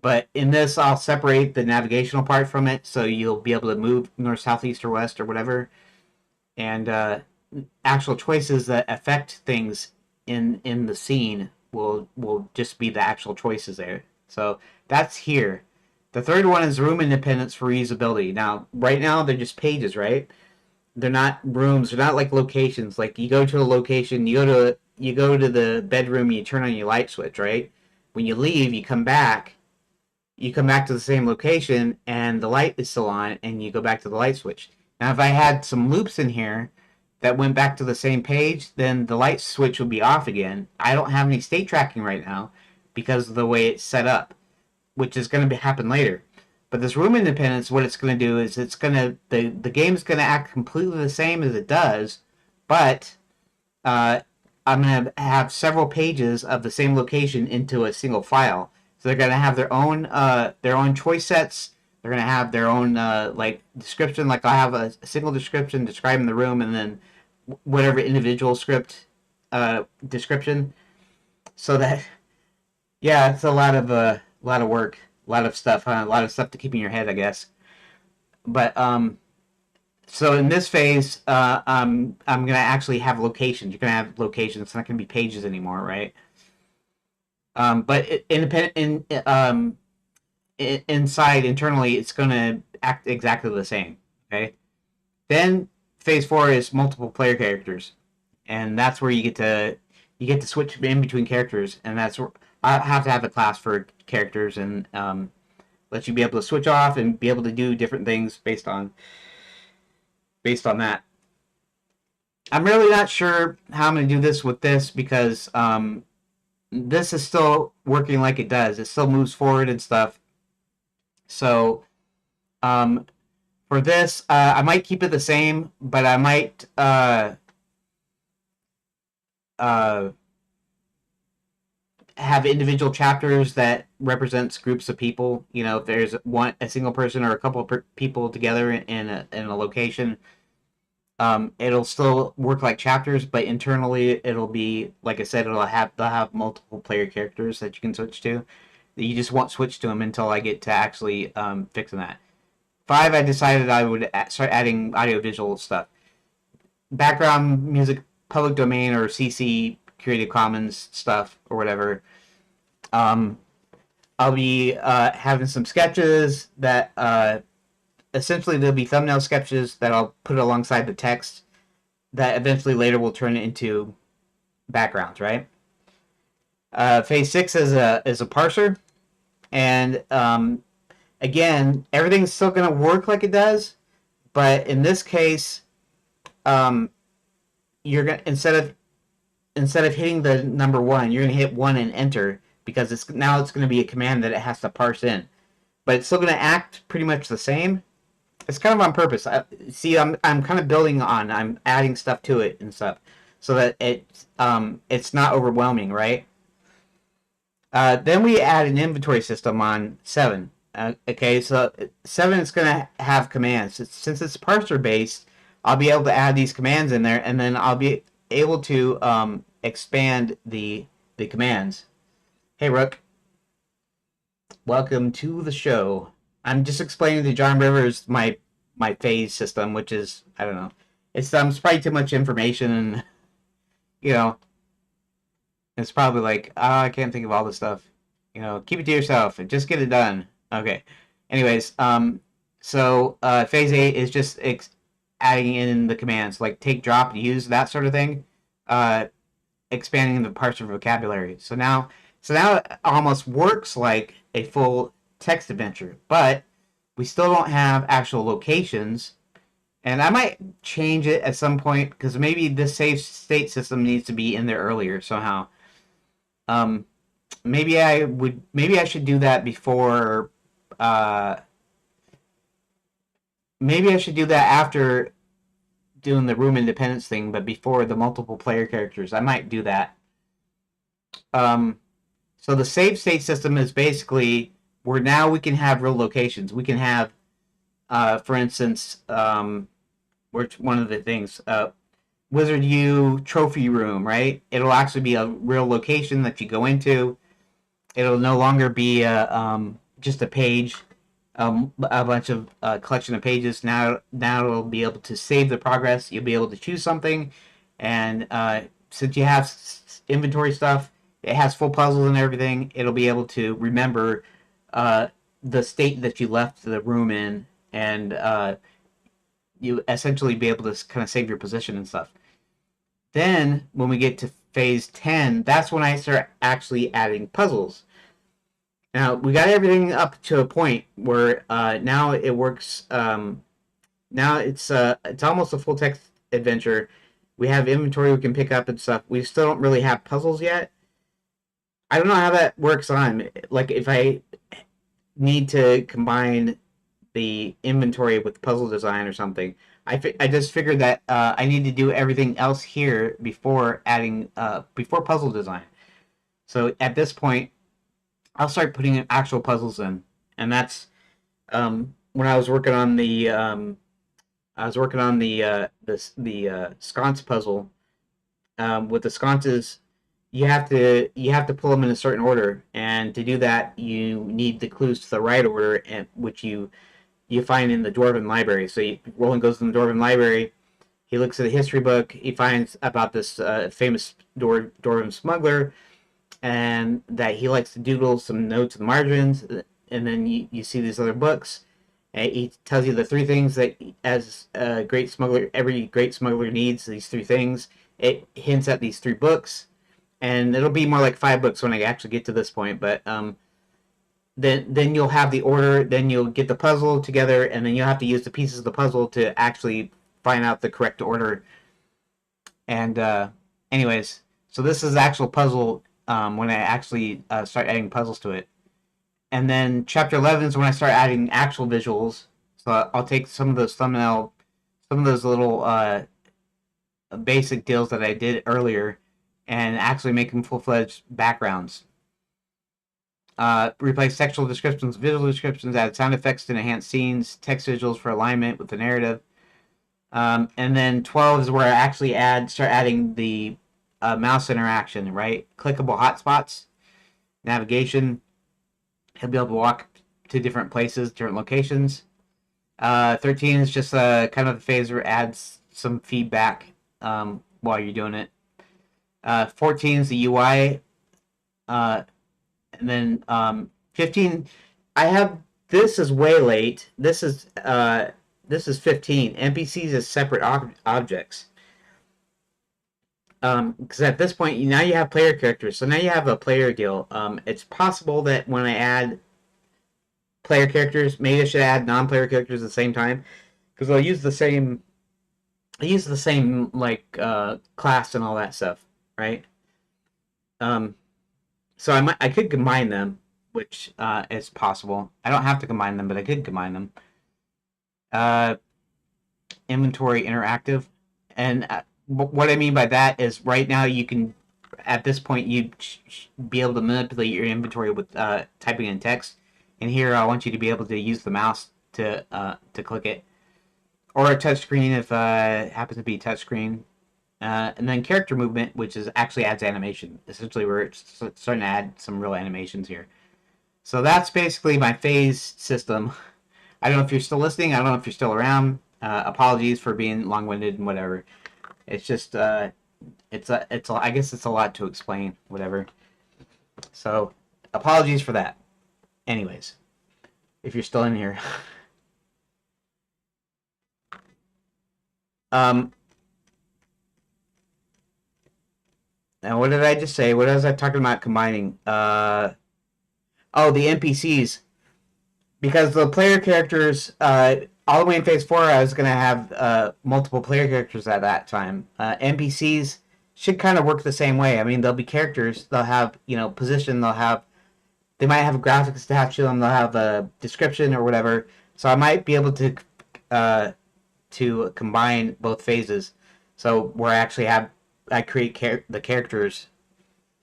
But in this, I'll separate the navigational part from it, so you'll be able to move north, south, east, or west, or whatever. And actual choices that affect things in the scene will just be the actual choices there. So that's here. The third one is room independence for reusability. Now, right now they're just pages, right? They're not rooms. They're not like locations. Like you go to a location, you go to the bedroom, you turn on your light switch, right? When you leave, you come back to the same location, and the light is still on, and you go back to the light switch. Now, if I had some loops in here that went back to the same page, then the light switch would be off again. I don't have any state tracking right now because of the way it's set up, which is going to happen later. But this room independence, what it's going to do is the game's going to act completely the same as it does, but uh, I'm going to have several pages of the same location into a single file. So they're going to have their own choice sets. They're going to have their own like description. Like I have a single description describing the room, and then whatever individual script description. So that yeah, it's a lot of work, a lot of stuff, a lot of stuff to keep in your head, I guess. But so in this phase, I'm gonna actually have locations. You're gonna have locations. It's not gonna be pages anymore, right? But independent inside internally, it's gonna act exactly the same. Okay. Then phase 4 is multiple player characters, and that's where you get to switch in between characters, and that's where I have to have a class for characters and let you be able to switch off and be able to do different things based on that. I'm really not sure how I'm going to do this with this because this is still working like it does. It still moves forward and stuff. So um, for this, I might keep it the same, but I might uh, have individual chapters that represents groups of people. You know, if there's a single person or a couple of people together in a location, it'll still work like chapters, but internally it'll be like I said, they'll have multiple player characters that you can switch to. You just won't switch to them until I get to actually fixing that. 5, I decided I would start adding audiovisual stuff, background music, public domain or CC Creative Commons stuff or whatever. Um, I'll be having some sketches that essentially there'll be thumbnail sketches that I'll put alongside the text that eventually later will turn into backgrounds, right? Phase 6 is a parser, and again, everything's still going to work like it does, but in this case, um, you're gonna instead of hitting the number 1, you're going to hit 1 and enter because it's going to be a command that it has to parse in, but it's still going to act pretty much the same. It's kind of on purpose. I'm kind of building on. I'm adding stuff to it and stuff, so that it's not overwhelming, right? Then we add an inventory system on 7. Okay, so 7 is going to have commands. Since it's parser based, I'll be able to add these commands in there, and then I'll be able to expand the commands. Hey, Rook, welcome to the show. I'm just explaining to John Rivers my phase system, which is I don't know. It's probably too much information, and you know, it's probably like I can't think of all this stuff. You know, keep it to yourself and just get it done. Okay. Anyways, so phase 8 is just adding in the commands like take, drop, use, that sort of thing. Expanding the parser vocabulary. So now it almost works like a full text adventure, but we still don't have actual locations. And I might change it at some point because maybe this save state system needs to be in there earlier somehow. Um, maybe I should do that before. Uh, maybe I should do that after doing the room independence thing, but before the multiple player characters. I might do that. Um, so the save state system is basically where now we can have real locations. We can have For instance, which one of the things, Wizard U trophy room, right? It'll actually be a real location that you go into. It'll no longer be just a page, a bunch of collection of pages. Now it'll be able to save the progress. You'll be able to choose something, and since you have inventory stuff, it has full puzzles and everything. It'll be able to remember the state that you left the room in, and you essentially be able to kind of save your position and stuff. Then when we get to phase 10, that's when I start actually adding puzzles. Now we got everything up to a point where now it works. Now it's almost a full text adventure. We have inventory we can pick up and stuff. We still don't really have puzzles yet. I don't know how that works on. Like if I need to combine the inventory with puzzle design or something. I just figured that I need to do everything else here before adding before puzzle design. So at this point, I'll start putting actual puzzles in, and that's when I was working on the sconce puzzle. With the sconces, you have to pull them in a certain order, and to do that, you need the clues to the right order, and which you find in the Dwarven library. So Roland goes to the Dwarven library. He looks at a history book. He finds about this famous Dwarven smuggler, and that he likes to doodle some notes in the margins. And then you see these other books. And he tells you the three things that, as a great smuggler, every great smuggler needs. These three things. It hints at these three books, and it'll be more like 5 books when I actually get to this point. But then you'll have the order, then you'll get the puzzle together, and then you'll have to use the pieces of the puzzle to actually find out the correct order. And anyways, so this is the actual puzzle when I actually start adding puzzles to it. And then chapter 11 is when I start adding actual visuals. So I'll take some of those little basic deals that I did earlier and actually make them full-fledged backgrounds. Replace textual descriptions, visual descriptions, add sound effects to enhance scenes, text visuals for alignment with the narrative. And then 12 is where I actually start adding the mouse interaction, right? Clickable hotspots, navigation. He'll be able to walk to different places, different locations. 13 is just kind of a phase where it adds some feedback while you're doing it. 14 is the UI. And then 15, I have, this is way late. This is 15. NPCs as separate objects. Because at this point, now you have player characters. So now you have a player deal. It's possible that when I add player characters, maybe I should add non-player characters at the same time. Because I'll use the same like class and all that stuff, right? So I could combine them, which is possible. I don't have to combine them, but I could combine them. Inventory interactive, and what I mean by that is right now you can, at this point, you be able to manipulate your inventory with typing in text. And here I want you to be able to use the mouse to click it, or a touchscreen if it happens to be touchscreen. And then character movement, which is actually adds animation. Essentially, we're starting to add some real animations here. So that's basically my phase system. I don't know if you're still listening. I don't know if you're still around. Apologies for being long-winded and whatever. It's just I guess it's a lot to explain. Whatever. So apologies for that. Anyways, if you're still in here. Now, what did I just say? What was I talking about combining? Oh, the NPCs. Because the player characters, all the way in Phase 4, I was going to have multiple player characters at that time. NPCs should kind of work the same way. I mean, they'll be characters. They'll have, position. They might have graphics attached to them. They'll have a description or whatever. So I might be able to combine both phases. So where I create the characters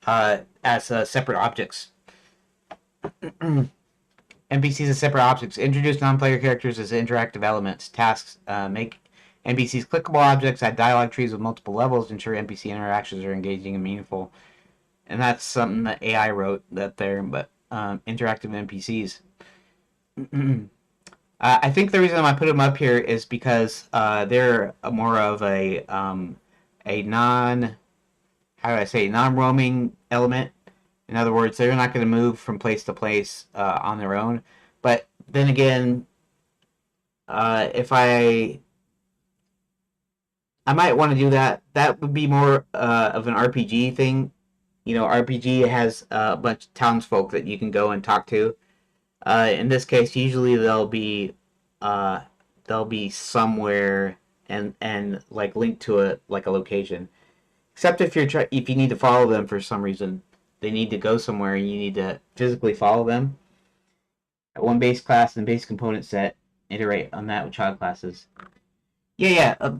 as separate objects. NPCs as separate objects. Introduce non-player characters as interactive elements. Tasks. Make NPCs clickable objects. Add dialogue trees with multiple levels. Ensure NPC interactions are engaging and meaningful. And that's something that AI wrote that there, but interactive NPCs. I think the reason I put them up here is because they're more of a non, how do I say, non-roaming element. In other words, they're not going to move from place to place on their own. But then again, if I might want to do that. That would be more of an RPG thing. You know, RPG has a bunch of townsfolk that you can go and talk to. In this case, usually they'll be somewhere and like linked to a location. Except if if you need to follow them for some reason, they need to go somewhere and you need to physically follow them. At one base class and base component set, iterate on that with child classes. Yeah, yeah.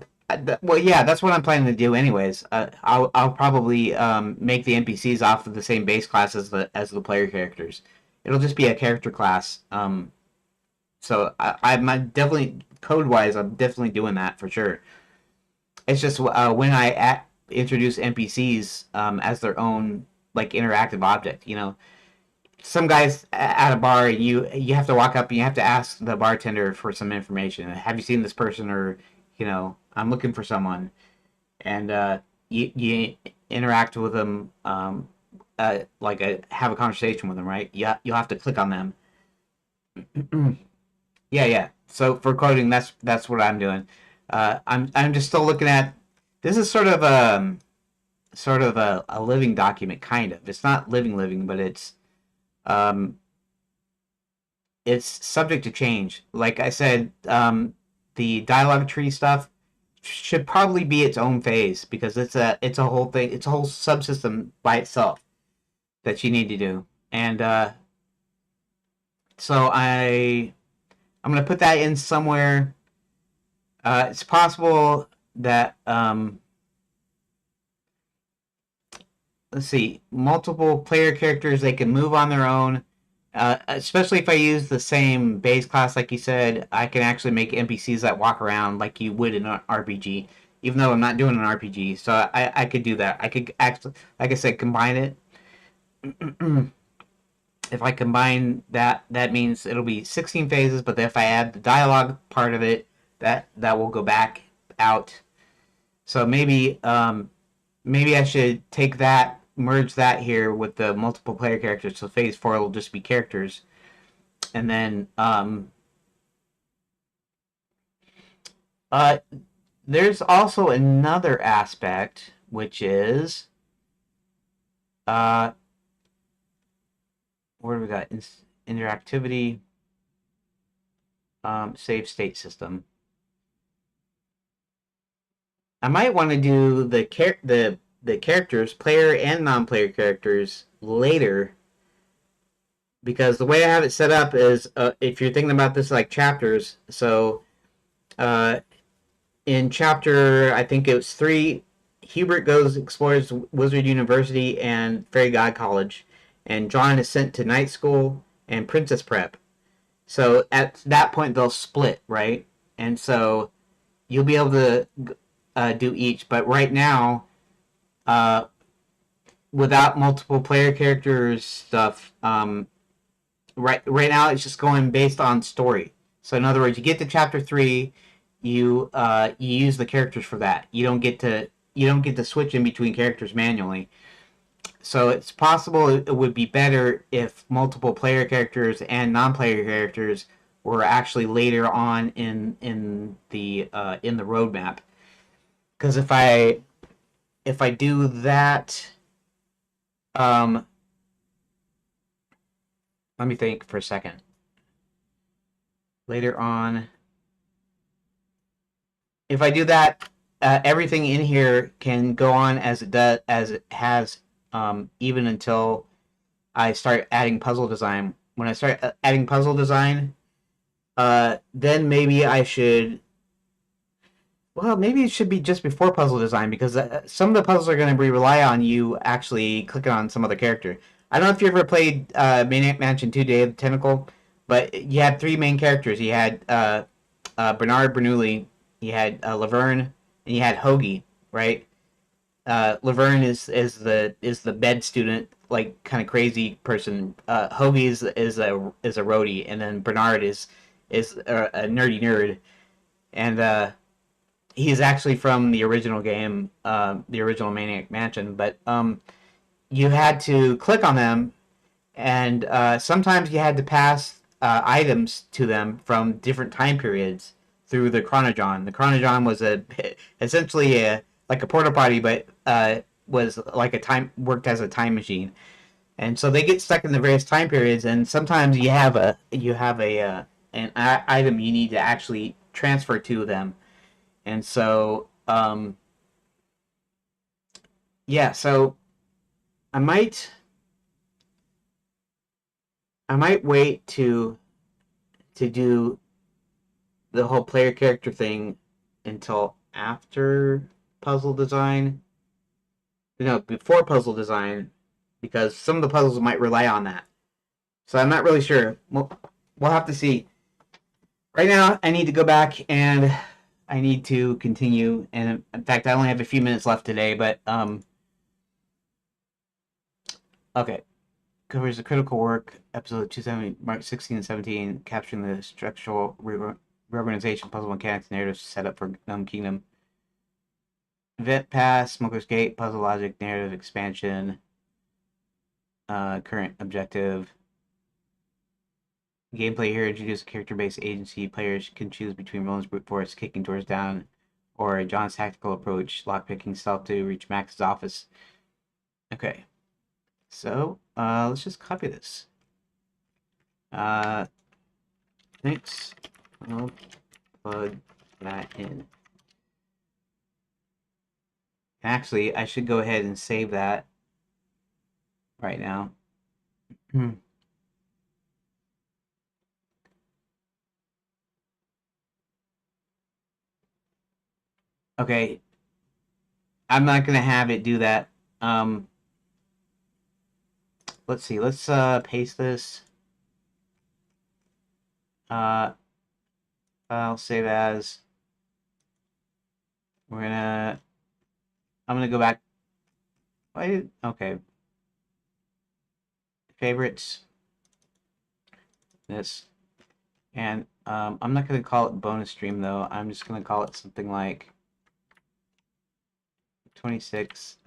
Well, yeah, that's what I'm planning to do, anyways. I'll probably make the NPCs off of the same base class as the player characters. It'll just be a character class. So I'm definitely code wise, I'm definitely doing that for sure. It's just when introduce NPCs as their own like interactive object. You know, some guys at a bar, you have to walk up and you have to ask the bartender for some information. Have you seen this person, or you know, I'm looking for someone, and you interact with them, have a conversation with them, right? Yeah, you'll have to click on them. Yeah, yeah. So for coding, that's what I'm doing. I'm just still looking at. This is sort of a living document, kind of. It's not living, but um, it's subject to change. Like I said, the dialogue tree stuff should probably be its own phase because it's a whole thing. It's a whole subsystem by itself that you need to do. And so I'm gonna put that in somewhere. It's possible that let's see, multiple player characters, they can move on their own. Especially if I use the same base class, like you said, I can actually make NPCs that walk around like you would in an RPG. Even though I'm not doing an RPG, so I could do that. I could actually, like I said, combine it. If I combine that, that means it'll be 16 phases. But if I add the dialogue part of it, that will go back out. So maybe I should take that, merge that here with the multiple player characters. So phase 4 will just be characters, and then uh, there's also another aspect which is uh, where do we got interactivity, save state system. I might want to do the characters, player and non-player characters, later, because the way I have it set up is if you're thinking about this like chapters. So uh, in chapter, I think it was 3, Hubert goes explores Wizard University and Fairy God College, and John is sent to night school and princess prep. So at that point they'll split, right? And so you'll be able to do each. But right now, uh, without multiple player characters stuff, right now it's just going based on story. So in other words, you get to chapter 3, you use the characters for that. You don't get to switch in between characters manually. So it's possible it would be better if multiple player characters and non-player characters were actually later on in the roadmap. Because if I do that, um, let me think for a second. Later on, if I do that, everything in here can go on as it has, even until I start adding puzzle design. When I start adding puzzle design, then maybe I should. Well, maybe it should be just before puzzle design, because some of the puzzles are going to rely on you actually clicking on some other character. I don't know if you ever played Maniac Mansion 2 Day of the Tentacle. But you had three main characters. You had Bernard Bernoulli, you had Laverne, and you had Hoagie, right? Laverne is the bed student, like kind of crazy person. Hoagie is a roadie, and then Bernard is a nerdy nerd, and he's actually from the original game, the original Maniac Mansion. But you had to click on them, and sometimes you had to pass items to them from different time periods through the chronogon. The chronogon was essentially like a porta potty, but was like a time worked as a time machine. And so they get stuck in the various time periods, and sometimes you have a an item you need to actually transfer to them. And so yeah, so I might I might wait to do the whole player character thing until after puzzle design. No, before puzzle design, because some of the puzzles might rely on that. So I'm not really sure. We'll have to see. Right now, I need to go back and I need to continue. And in fact, I only have a few minutes left today. But okay, covers the critical work episode 270, Mark 16 and 17, capturing the structural reorganization, puzzle mechanics, narrative setup for Kingdom. Event Pass, Smoker's Gate, Puzzle Logic, Narrative Expansion, Current Objective. Gameplay here, introduce a character-based agency. Players can choose between Roland's brute force, kicking doors down, or John's tactical approach, lockpicking stealth to reach Max's office. Okay, so let's just copy this. Thanks. I'll plug that in. Actually, I should go ahead and save that right now. Okay, I'm not gonna have it do that. Let's see. Let's paste this. I'll save as. I'm gonna go back. Okay. Favorites. This. And I'm not gonna call it bonus stream though. I'm just gonna call it something like 26.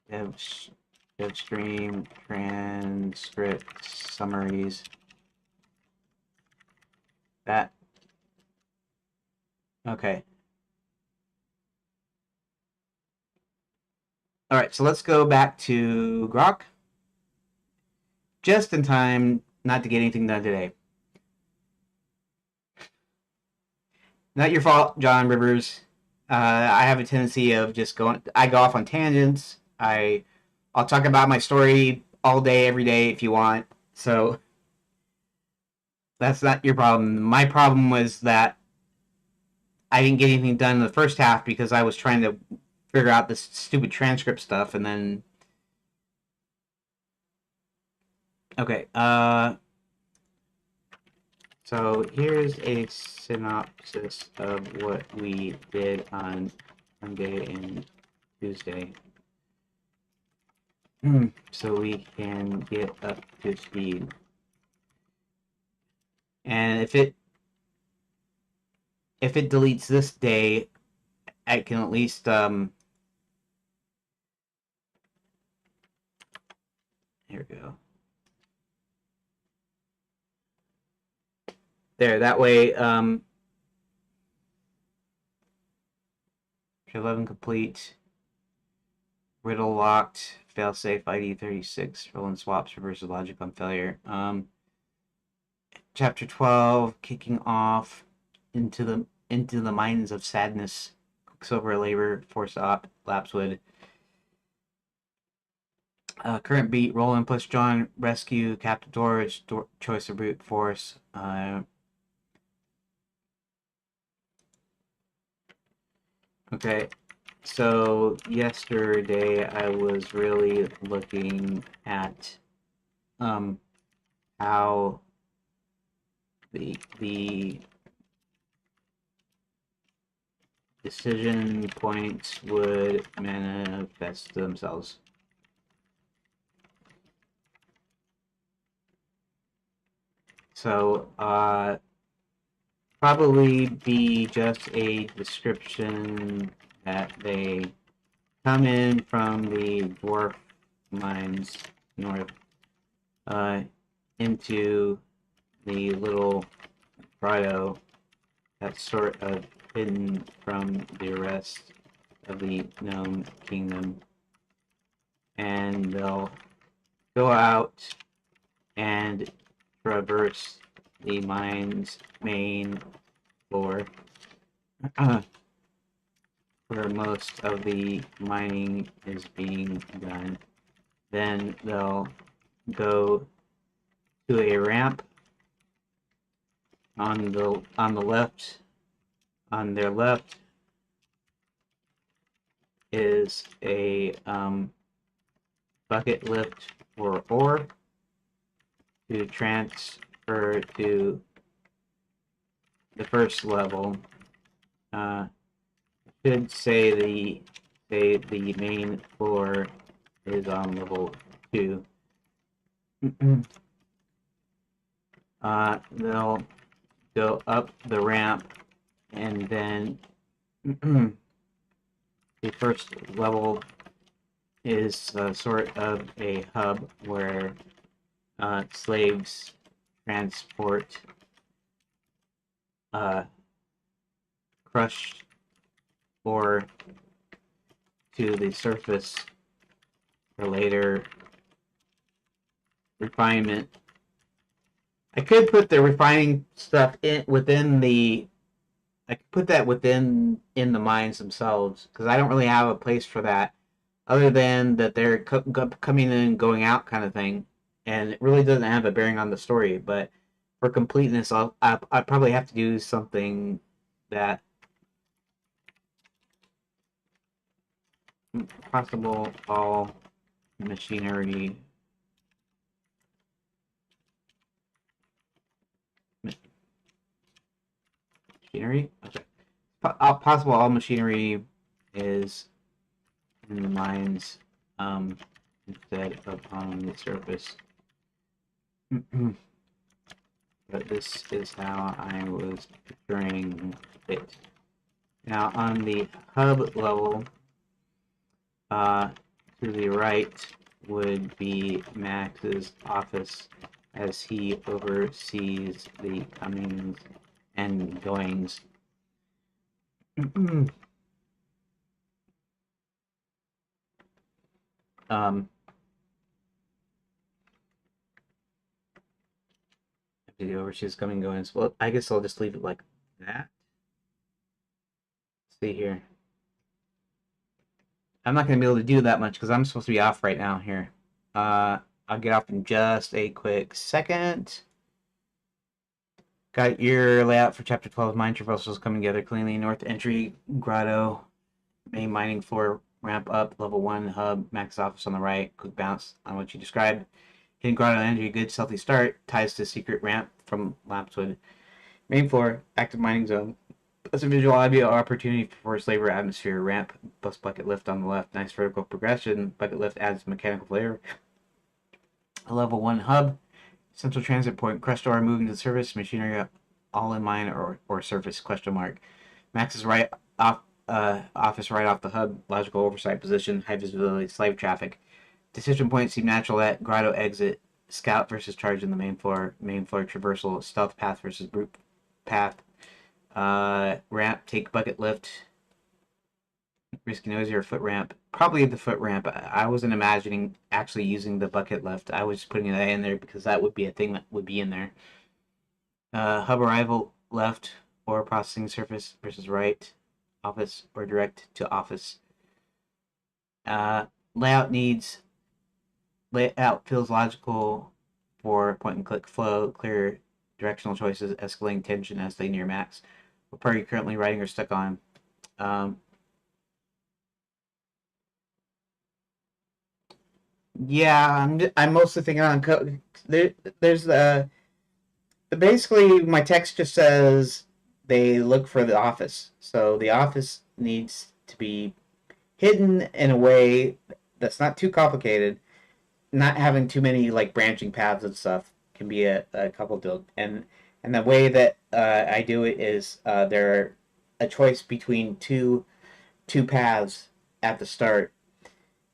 Dev stream transcript summaries. That. Okay. All right, so let's go back to Grok. Just in time not to get anything done today. Not your fault, John Rivers. I have a tendency of just going. I go off on tangents. I'll talk about my story all day, every day, if you want. So that's not your problem. My problem was that I didn't get anything done in the first half because I was trying to figure out this stupid transcript stuff, and then okay. So here's a synopsis of what we did on Monday and Tuesday. So we can get up to speed. And if it deletes this day, I can at least here we go. There, that way 11 complete. Riddle locked, failsafe ID 36, Roland swaps, reverses logic on failure. Chapter 12, kicking off into the mines of sadness. Quicksilver, labor, force op, lapswood. Current beat, Roland plus John, rescue, captive Dorage, choice of brute force. Okay. So yesterday I was really looking at how the decision points would manifest themselves. So probably be just a description that they come in from the dwarf mines north into the little grotto that's sort of hidden from the rest of the gnome kingdom, and they'll go out and traverse the mine's main floor where most of the mining is being done. Then they'll go to a ramp on the left. On their left is a bucket lift for ore to transfer to the first level. Should say the main floor is on level 2. They'll go up the ramp, and then the first level is sort of a hub where slaves transport crushed ore to the surface for later refinement. I could put the refining stuff within the. I could put that within in the mines themselves, because I don't really have a place for that, other than that they're coming in and going out kind of thing, and it really doesn't have a bearing on the story. But for completeness, I probably have to do something that possible all machinery. Machinery? Okay. Possible all machinery is in the mines instead of on the surface. But this is how I was picturing it. Now on the hub level, to the right would be Max's office, as he oversees the comings and goings. The overseas coming and goings. Well, I guess I'll just leave it like that. Let's see here. I'm not going to be able to do that much because I'm supposed to be off right now here. I'll get off in just a quick second. Got your layout for Chapter 12. Mine traversals coming together cleanly. North entry, grotto, main mining floor, ramp up, level 1, hub, Max office on the right, quick bounce on what you described. Hidden grotto entry, good stealthy start, ties to secret ramp from Lapswood. Main floor, active mining zone. That's a visual audio opportunity for flavor atmosphere. Ramp, bus bucket lift on the left. Nice vertical progression. Bucket lift adds mechanical flavor. A level 1 hub. Central transit point. Crushed ore moving to the surface. Machinery all in mine or surface ? Max is right off office right off the hub. Logical oversight position. High visibility. Slave traffic. Decision points seem natural at grotto exit. Scout versus charge in the main floor. Main floor traversal. Stealth path versus brute path. Ramp, take bucket lift. Risky nosy or foot ramp. Probably the foot ramp. I wasn't imagining actually using the bucket lift. I was just putting that in there because that would be a thing that would be in there. Hub arrival left or processing surface versus right. Office or direct to office. Layout feels logical for point and click flow. Clear directional choices, escalating tension as they near max. What part are you currently writing or stuck on? Yeah, I'm mostly thinking on code. There's basically my text just says they look for the office. So the office needs to be hidden in a way that's not too complicated, not having too many like branching paths and stuff can be a couple deal. And the way that I do it is there are a choice between two paths at the start.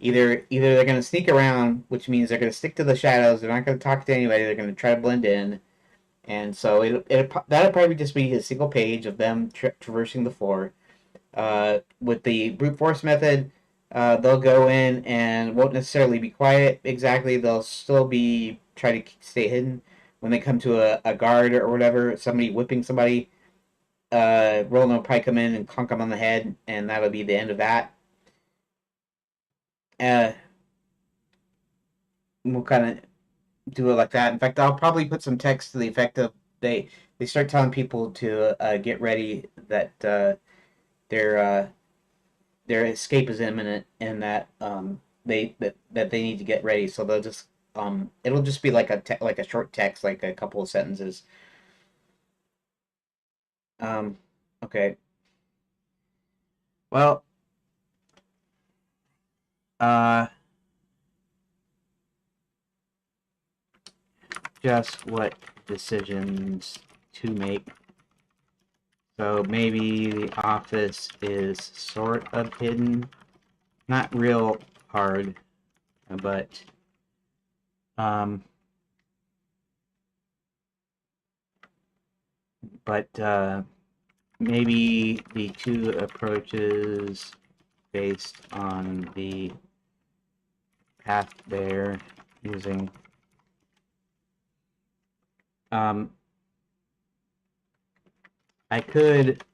Either they're going to sneak around, which means they're going to stick to the shadows. They're not going to talk to anybody. They're going to try to blend in, and so that'll probably just be a single page of them traversing the floor. With the brute force method, they'll go in and won't necessarily be quiet exactly. They'll still be try to stay hidden. When they come to a guard or whatever, somebody whipping somebody, Roland will probably come in and conk them on the head, and that'll be the end of that. Uh, we'll kind of do it like that. In fact, I'll probably put some text to the effect of they start telling people to get ready that their their escape is imminent and that that they need to get ready. So they'll just it'll just be like like a short text, like a couple of sentences. Um, okay. Well, uh, just what decisions to make. So maybe the office is sort of hidden, not real hard, but um, but maybe the two approaches based on the path they're using. Um, I could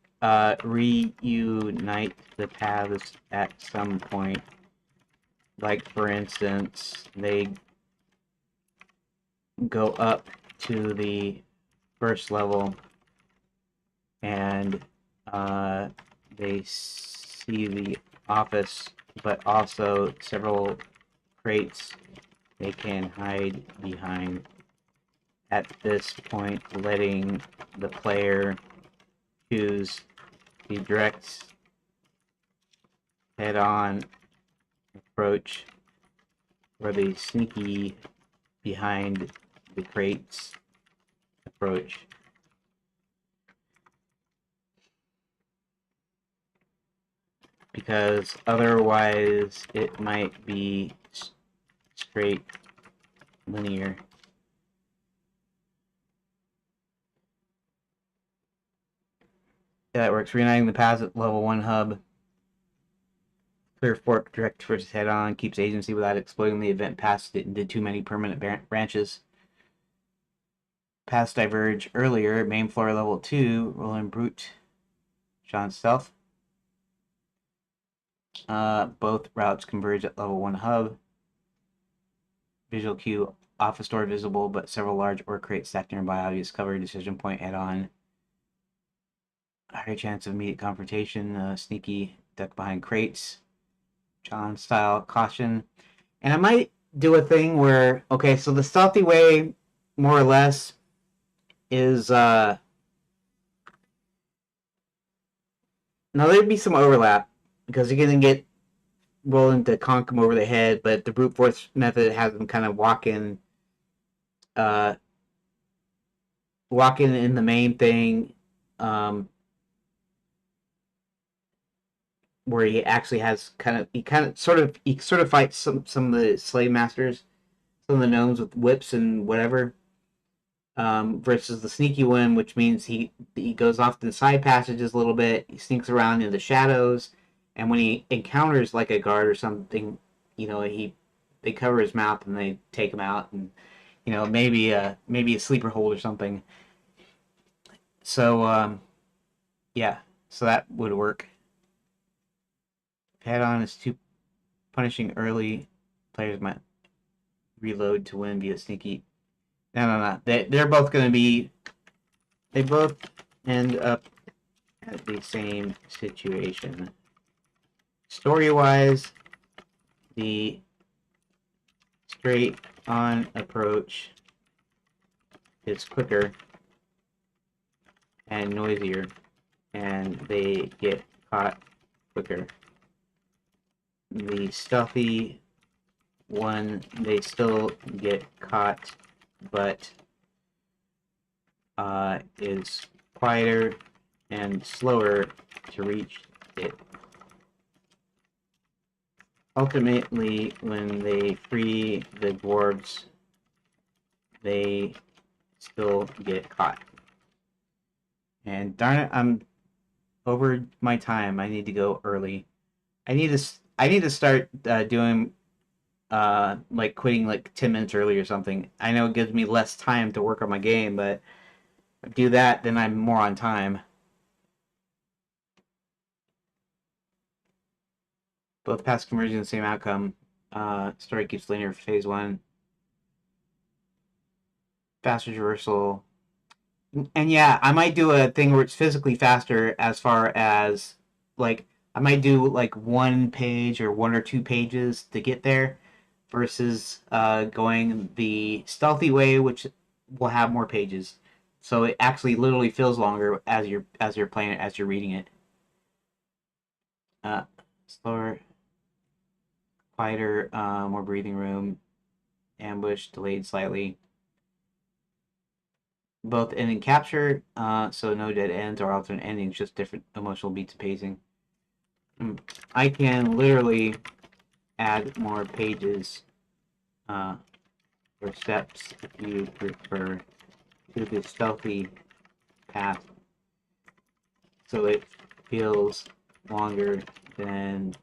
reunite the paths at some point. Like, for instance, they go up to the first level and they see the office, but also several crates they can hide behind. At this point, letting the player choose the direct head-on approach or the sneaky behind the crates approach. Because otherwise it might be straight linear. Yeah, that works. Reuniting the paths at level 1 hub. Clear fork direct towards head on. Keeps agency without exploiting the event past it and did too many permanent branches. Paths diverge earlier. Main floor level 2. Roland Brute. Sean Stealth. Both routes converge at level 1 hub. Visual cue. Office door visible, but several large ore crates stacked nearby. Obvious cover. Decision point head on. Higher chance of immediate confrontation. Sneaky duck behind crates. John style caution. And I might do a thing where, okay, so the stealthy way, more or less, is now there'd be some overlap because you're gonna get rolling to conk them over the head, but the brute force method has them kind of uh, walking in the main thing, um, where he actually has he sort of fights some of the slave masters, some of the gnomes with whips and whatever. Versus the sneaky one, which means he goes off to the side passages a little bit. He sneaks around in the shadows, and when he encounters like a guard or something, they cover his mouth and they take him out, and maybe a sleeper hold or something. So yeah, so that would work. Head on is too punishing early. Players might reload to win via sneaky. No. They're both going to be. They both end up at the same situation. Story-wise, the straight on approach is quicker and noisier, and they get caught quicker. The stealthy one, they still get caught, but is quieter and slower to reach it. Ultimately, when they free the dwarves, they still get caught. And darn it, I'm over my time. I need to go early. I need to start doing like quitting like 10 minutes early or something. I know it gives me less time to work on my game, but if I do that, then I'm more on time. Both paths converging the same outcome. Story keeps linear for phase one. Faster traversal. And yeah, I might do a thing where it's physically faster as far as like I might do like one page or one or two pages to get there versus going the stealthy way, which will have more pages. So it actually literally feels longer as you're playing it, as you're reading it. Uh, Slower, quieter, more breathing room, ambush, delayed slightly. Both end and capture, so no dead ends or alternate endings, just different emotional beats and pacing. I can literally add more pages or steps if you prefer to the stealthy path, so it feels longer than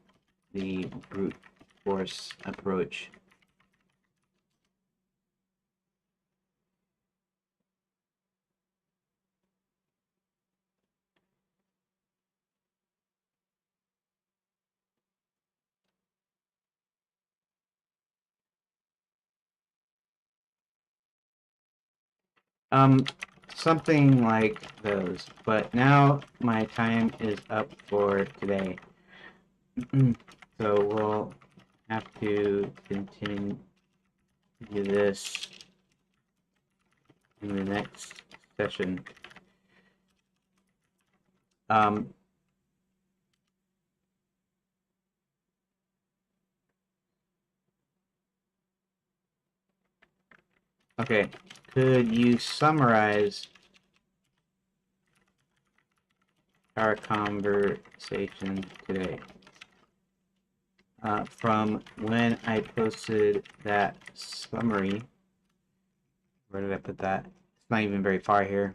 the brute force approach. Something like those. But now my time is up for today. So we'll have to continue this in the next session. Okay, could you summarize our conversation today? From when I posted that summary, where did I put that? It's not even very far here.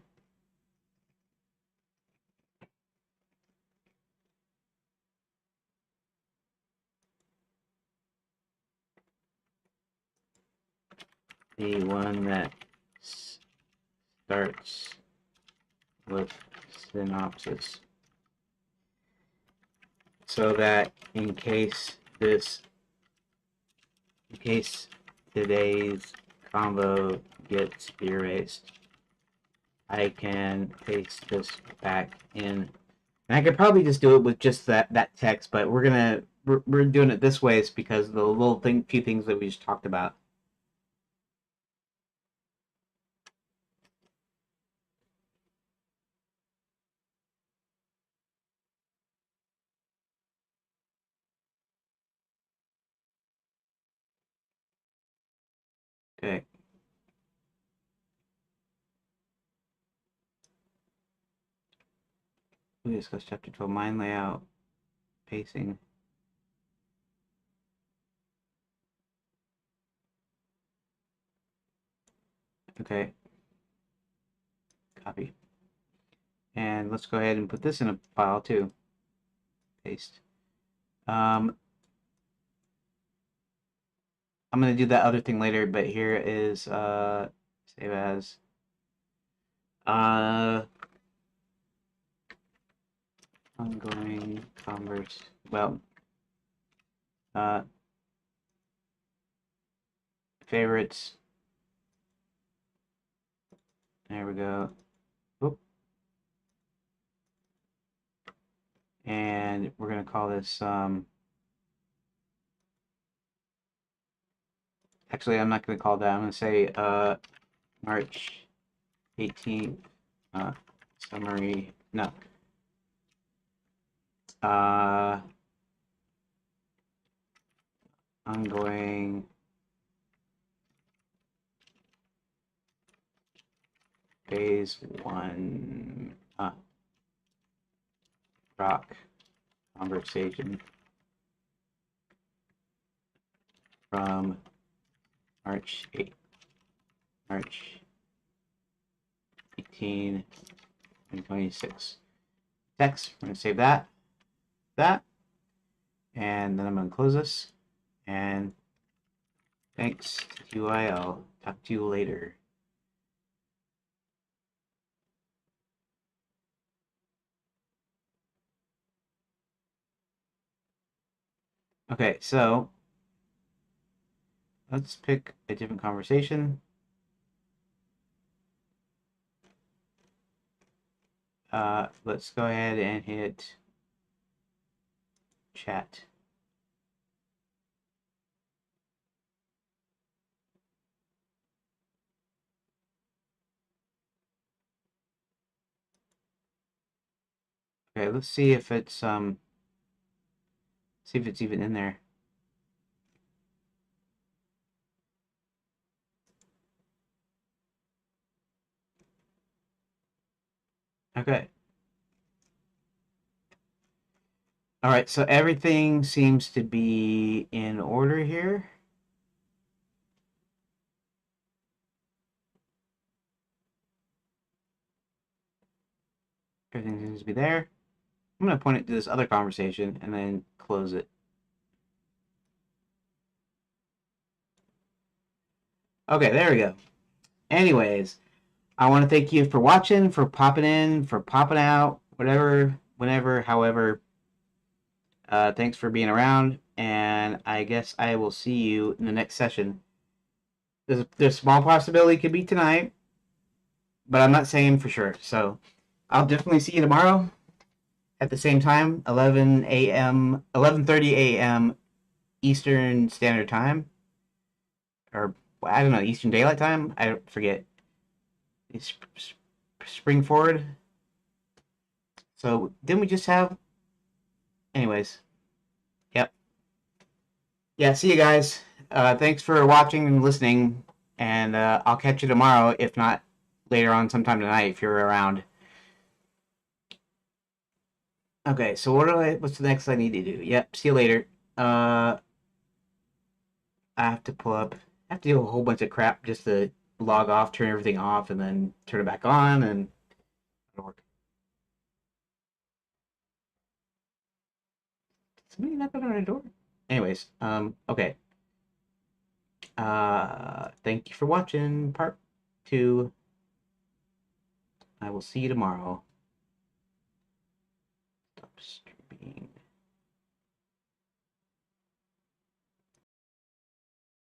The one that starts with synopsis. So that in case today's combo gets erased, I can paste this back in. And I could probably just do it with just that text, but we're doing it this way is because of the few things that we just talked about. Okay. We discussed chapter 12, mind layout, pacing. Okay. Copy. And let's go ahead and put this in a file too. Paste. I'm going to do that other thing later, but here is save as. Ongoing converse. Well, favorites. There we go. Oop. And we're going to call this Actually, I'm not going to call that. I'm going to say March 18th summary. No. Ongoing phase 1 rock conversation from March 8th, March 18, 2026. Text, we're going to save that, and then I'm going to close this, and thanks, TYL, talk to you later. Okay, so let's pick a different conversation. Let's go ahead and hit chat. Okay, let's see if it's even in there. Okay. All right, so everything seems to be in order here. Everything seems to be there. I'm going to point it to this other conversation and then close it. Okay, there we go. Anyways, I want to thank you for watching, for popping in, for popping out, whatever, whenever, however. Thanks for being around, and I guess I will see you in the next session. There's a small possibility it could be tonight, but I'm not saying for sure. So I'll definitely see you tomorrow at the same time, 11 a.m., 11:30 a.m. Eastern Standard Time, or I don't know, Eastern Daylight Time. I forget. It's spring forward. So didn't we just have? Anyways, yep. Yeah. See you guys. Thanks for watching and listening, and I'll catch you tomorrow, if not later on sometime tonight if you're around. Okay, so what's the next I need to do? Yep, see you later. I have to pull up, I have to do a whole bunch of crap just to log off, turn everything off, and then turn it back on, and it'll work. Somebody knock on our door? Anyways, okay. Thank you for watching part 2. I will see you tomorrow. Stop stream.